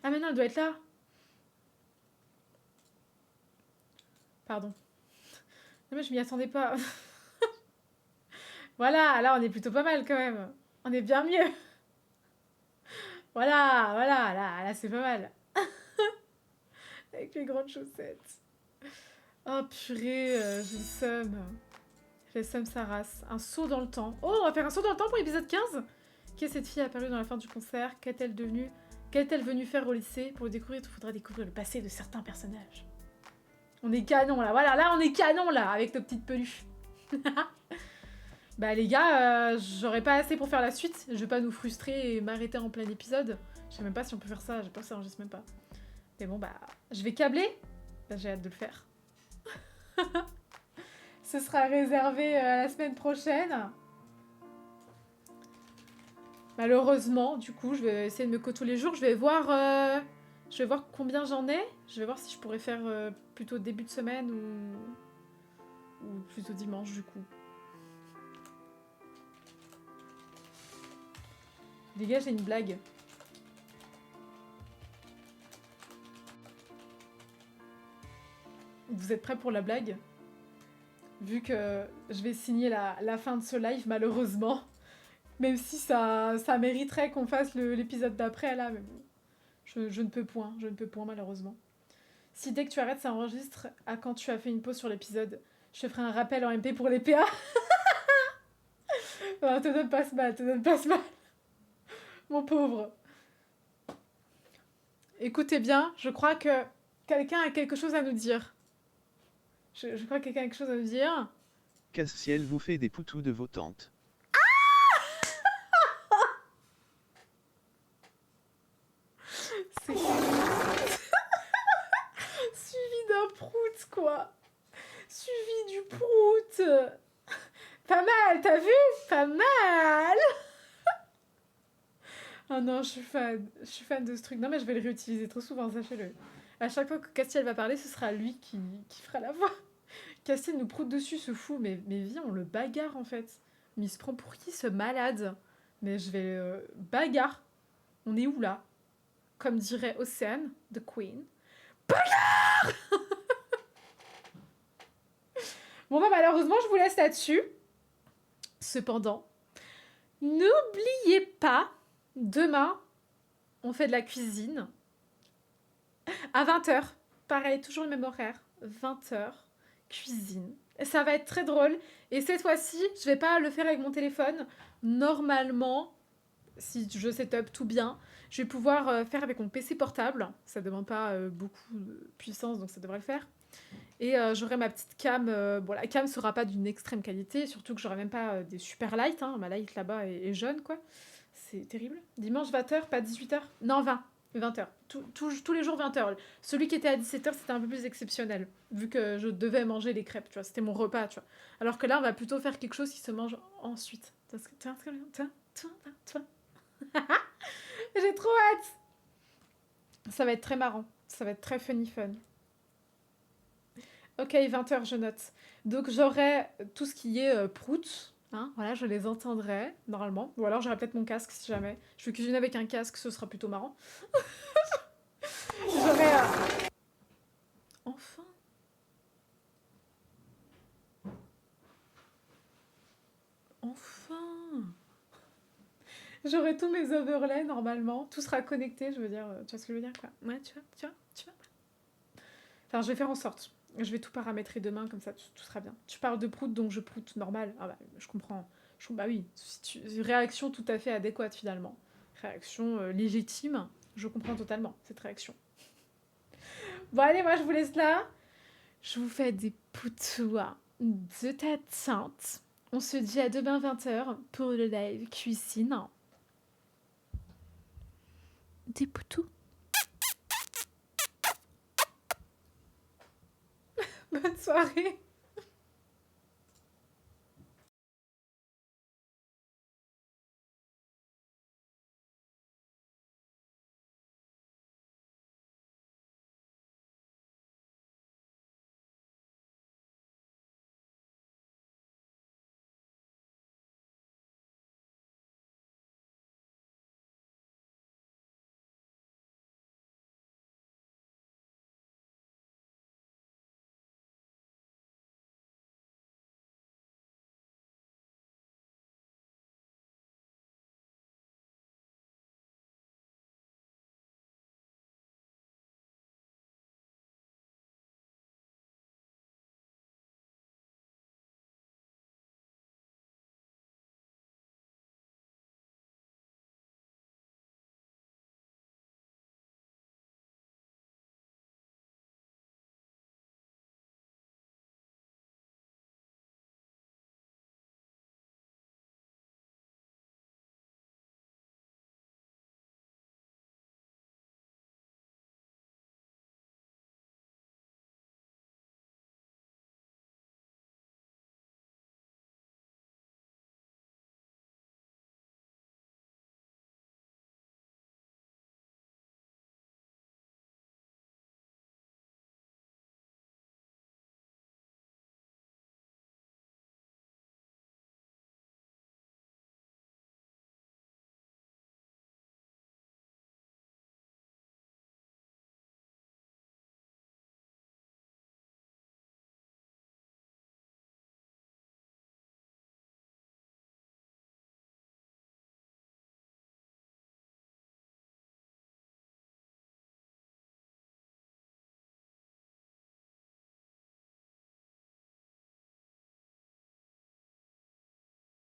Ah mais non, elle doit être là. Pardon. Non mais je m'y attendais pas. Voilà, là on est plutôt pas mal quand même. On est bien mieux. Voilà, là c'est pas mal. Avec les grandes chaussettes. Oh purée, j'ai le seum. J'ai le seum sa race. Un saut dans le temps. Oh, on va faire un saut dans le temps pour l'épisode 15. Qui est cette fille apparue dans la fin du concert? Qu'est-elle devenue? Qu'est-elle venue faire au lycée? Pour le découvrir, il faudra découvrir le passé de certains personnages. On est canon là, voilà, là on est canon là, avec nos petites peluches. Bah les gars, j'aurais pas assez pour faire la suite. Je vais pas nous frustrer et m'arrêter en plein épisode. Je sais même pas si on peut faire ça, j'ai peur que ça enregistre même pas. Mais bon bah, je vais câbler. Bah, j'ai hâte de le faire. Ce sera réservé à la semaine prochaine. Malheureusement, du coup, je vais essayer de me coter tous les jours. Je vais voir combien j'en ai. Je vais voir si je pourrais faire plutôt début de semaine ou plutôt dimanche, du coup. Les gars, j'ai une blague. Vous êtes prêts pour la blague? Vu que je vais signer la fin de ce live, malheureusement. Même si ça mériterait qu'on fasse l'épisode d'après, là. Mais bon, je ne peux point, malheureusement. Si dès que tu arrêtes, ça enregistre à quand tu as fait une pause sur l'épisode, je te ferai un rappel en MP pour les PA. Oh, te donne pas ce mal, Mon pauvre. Écoutez bien, je crois que quelqu'un a quelque chose à nous dire. Je crois que quelqu'un a quelque chose à nous dire. Casse-ciel vous fait des poutous de vos tantes. C'est suivi d'un prout, quoi. Suivi du prout. Pas mal, t'as vu? Pas mal. Oh non, je suis fan de ce truc. Non mais je vais le réutiliser trop souvent, sachez-le. À chaque fois que Castiel va parler, ce sera lui qui fera la voix. Castiel nous proute dessus, ce fou. Mais viens, on le bagarre en fait. Mais il se prend pour qui, ce malade? Mais je vais bagarre. On est où là? Comme dirait Océane, The Queen. Bagarre. Bon bah malheureusement, je vous laisse là-dessus. Cependant, n'oubliez pas, demain, on fait de la cuisine. À 20h. Pareil, toujours le même horaire. 20h, cuisine. Et ça va être très drôle. Et cette fois-ci, je vais pas le faire avec mon téléphone. Normalement, si je setup tout bien, je vais pouvoir faire avec mon PC portable. Ça demande pas beaucoup de puissance, donc ça devrait le faire. Et j'aurai ma petite cam. Bon, la cam sera pas d'une extrême qualité, surtout que j'aurai même pas des super lights. Hein. Ma light là-bas est jaune, quoi. C'est terrible. Dimanche 20h, pas 18h. Non, 20h. Tous les jours 20h. Celui qui était à 17h, c'était un peu plus exceptionnel, vu que je devais manger les crêpes, tu vois. C'était mon repas, tu vois. Alors que là, on va plutôt faire quelque chose qui se mange ensuite. Tiens. J'ai trop hâte. Ça va être très marrant. Ça va être très funny fun. Ok, 20h, je note. Donc j'aurai tout ce qui est prout. Hein, voilà, je les entendrai, normalement. Ou alors j'aurai peut-être mon casque, si jamais. Je vais cuisiner avec un casque, ce sera plutôt marrant. J'aurai... Enfin. J'aurai tous mes overlays, normalement. Tout sera connecté, je veux dire. Tu vois ce que je veux dire, quoi? Ouais, tu vois. Enfin, je vais faire en sorte. Je vais tout paramétrer demain, comme ça tout sera bien. Tu parles de prout, donc je proute normal. Ah bah, je comprends. Bah oui, réaction tout à fait adéquate finalement. Réaction légitime, je comprends totalement cette réaction. Bon allez, moi je vous laisse là. Je vous fais des poutous de ta tante. On se dit à demain 20h pour le live cuisine. Des poutous. Bonne soirée.